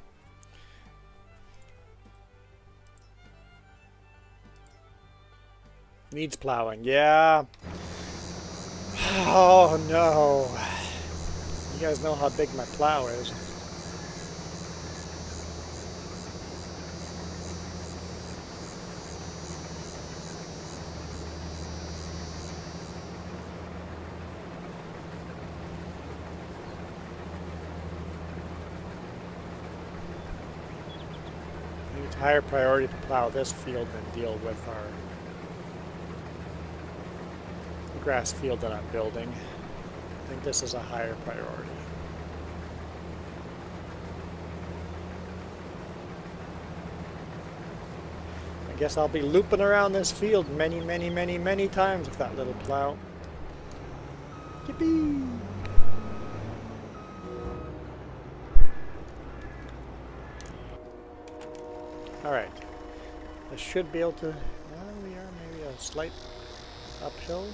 Needs plowing, yeah. Oh no. You guys know how big my plow is. It's higher priority to plow this field than deal with our grass field that I'm building. I think this is a higher priority. I guess I'll be looping around this field many, many, many, many times with that little plow. Yippee! Alright. I should be able to... Well, we are maybe a slight uphill.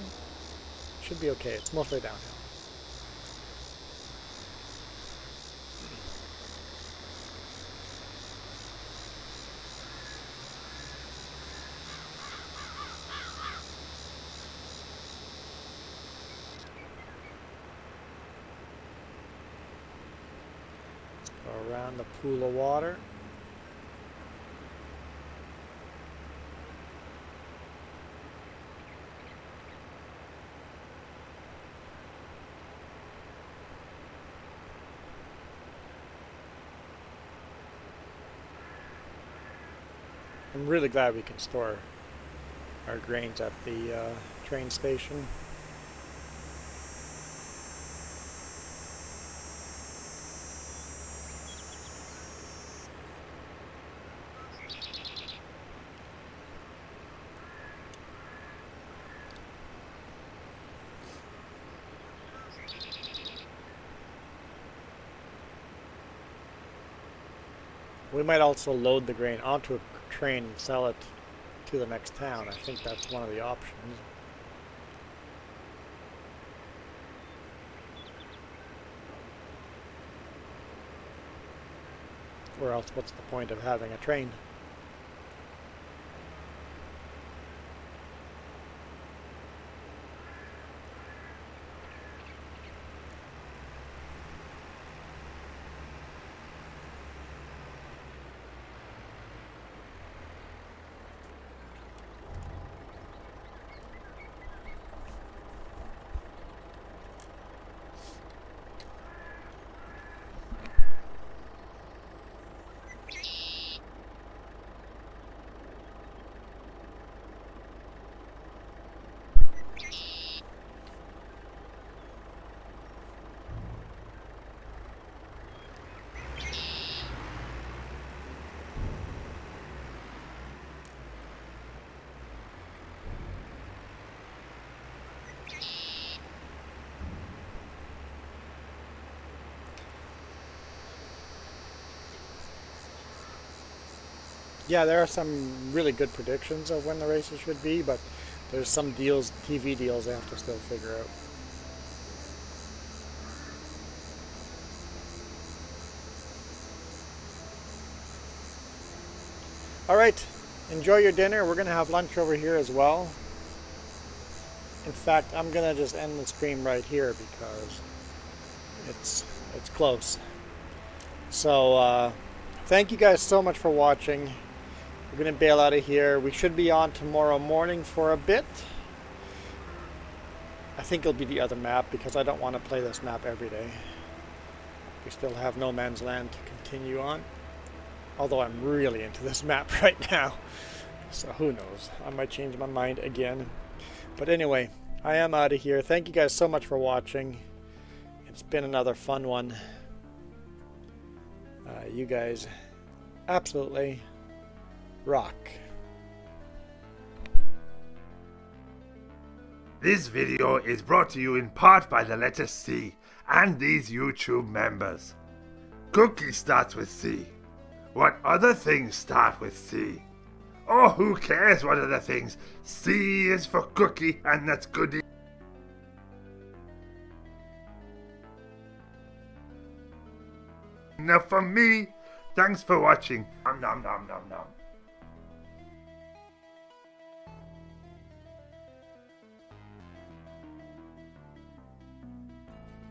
Should be okay. It's mostly downhill. Let's go around the pool of water. I'm really glad we can store our grains at the train station. We might also load the grain onto a train and sell it to the next town. I think that's one of the options. Or else what's the point of having a train? Yeah, there are some really good predictions of when the races should be, but there's some deals, TV deals, they have to still figure out. All right, enjoy your dinner. We're going to have lunch over here as well. In fact, I'm going to just end the stream right here because it's close. So thank you guys so much for watching. We're going to bail out of here. We should be on tomorrow morning for a bit. I think it'll be the other map because I don't want to play this map every day. We still have No Man's Land to continue on. Although I'm really into this map right now. So who knows? I might change my mind again. But anyway, I am out of here. Thank you guys so much for watching. It's been another fun one. You guys absolutely rock. This video is brought to you in part by the letter C and these YouTube members. Cookie starts with C. What other things start with C? Oh, who cares what other things? C is for cookie, and that's good enough for me. Thanks for watching. Nom nom nom nom nom.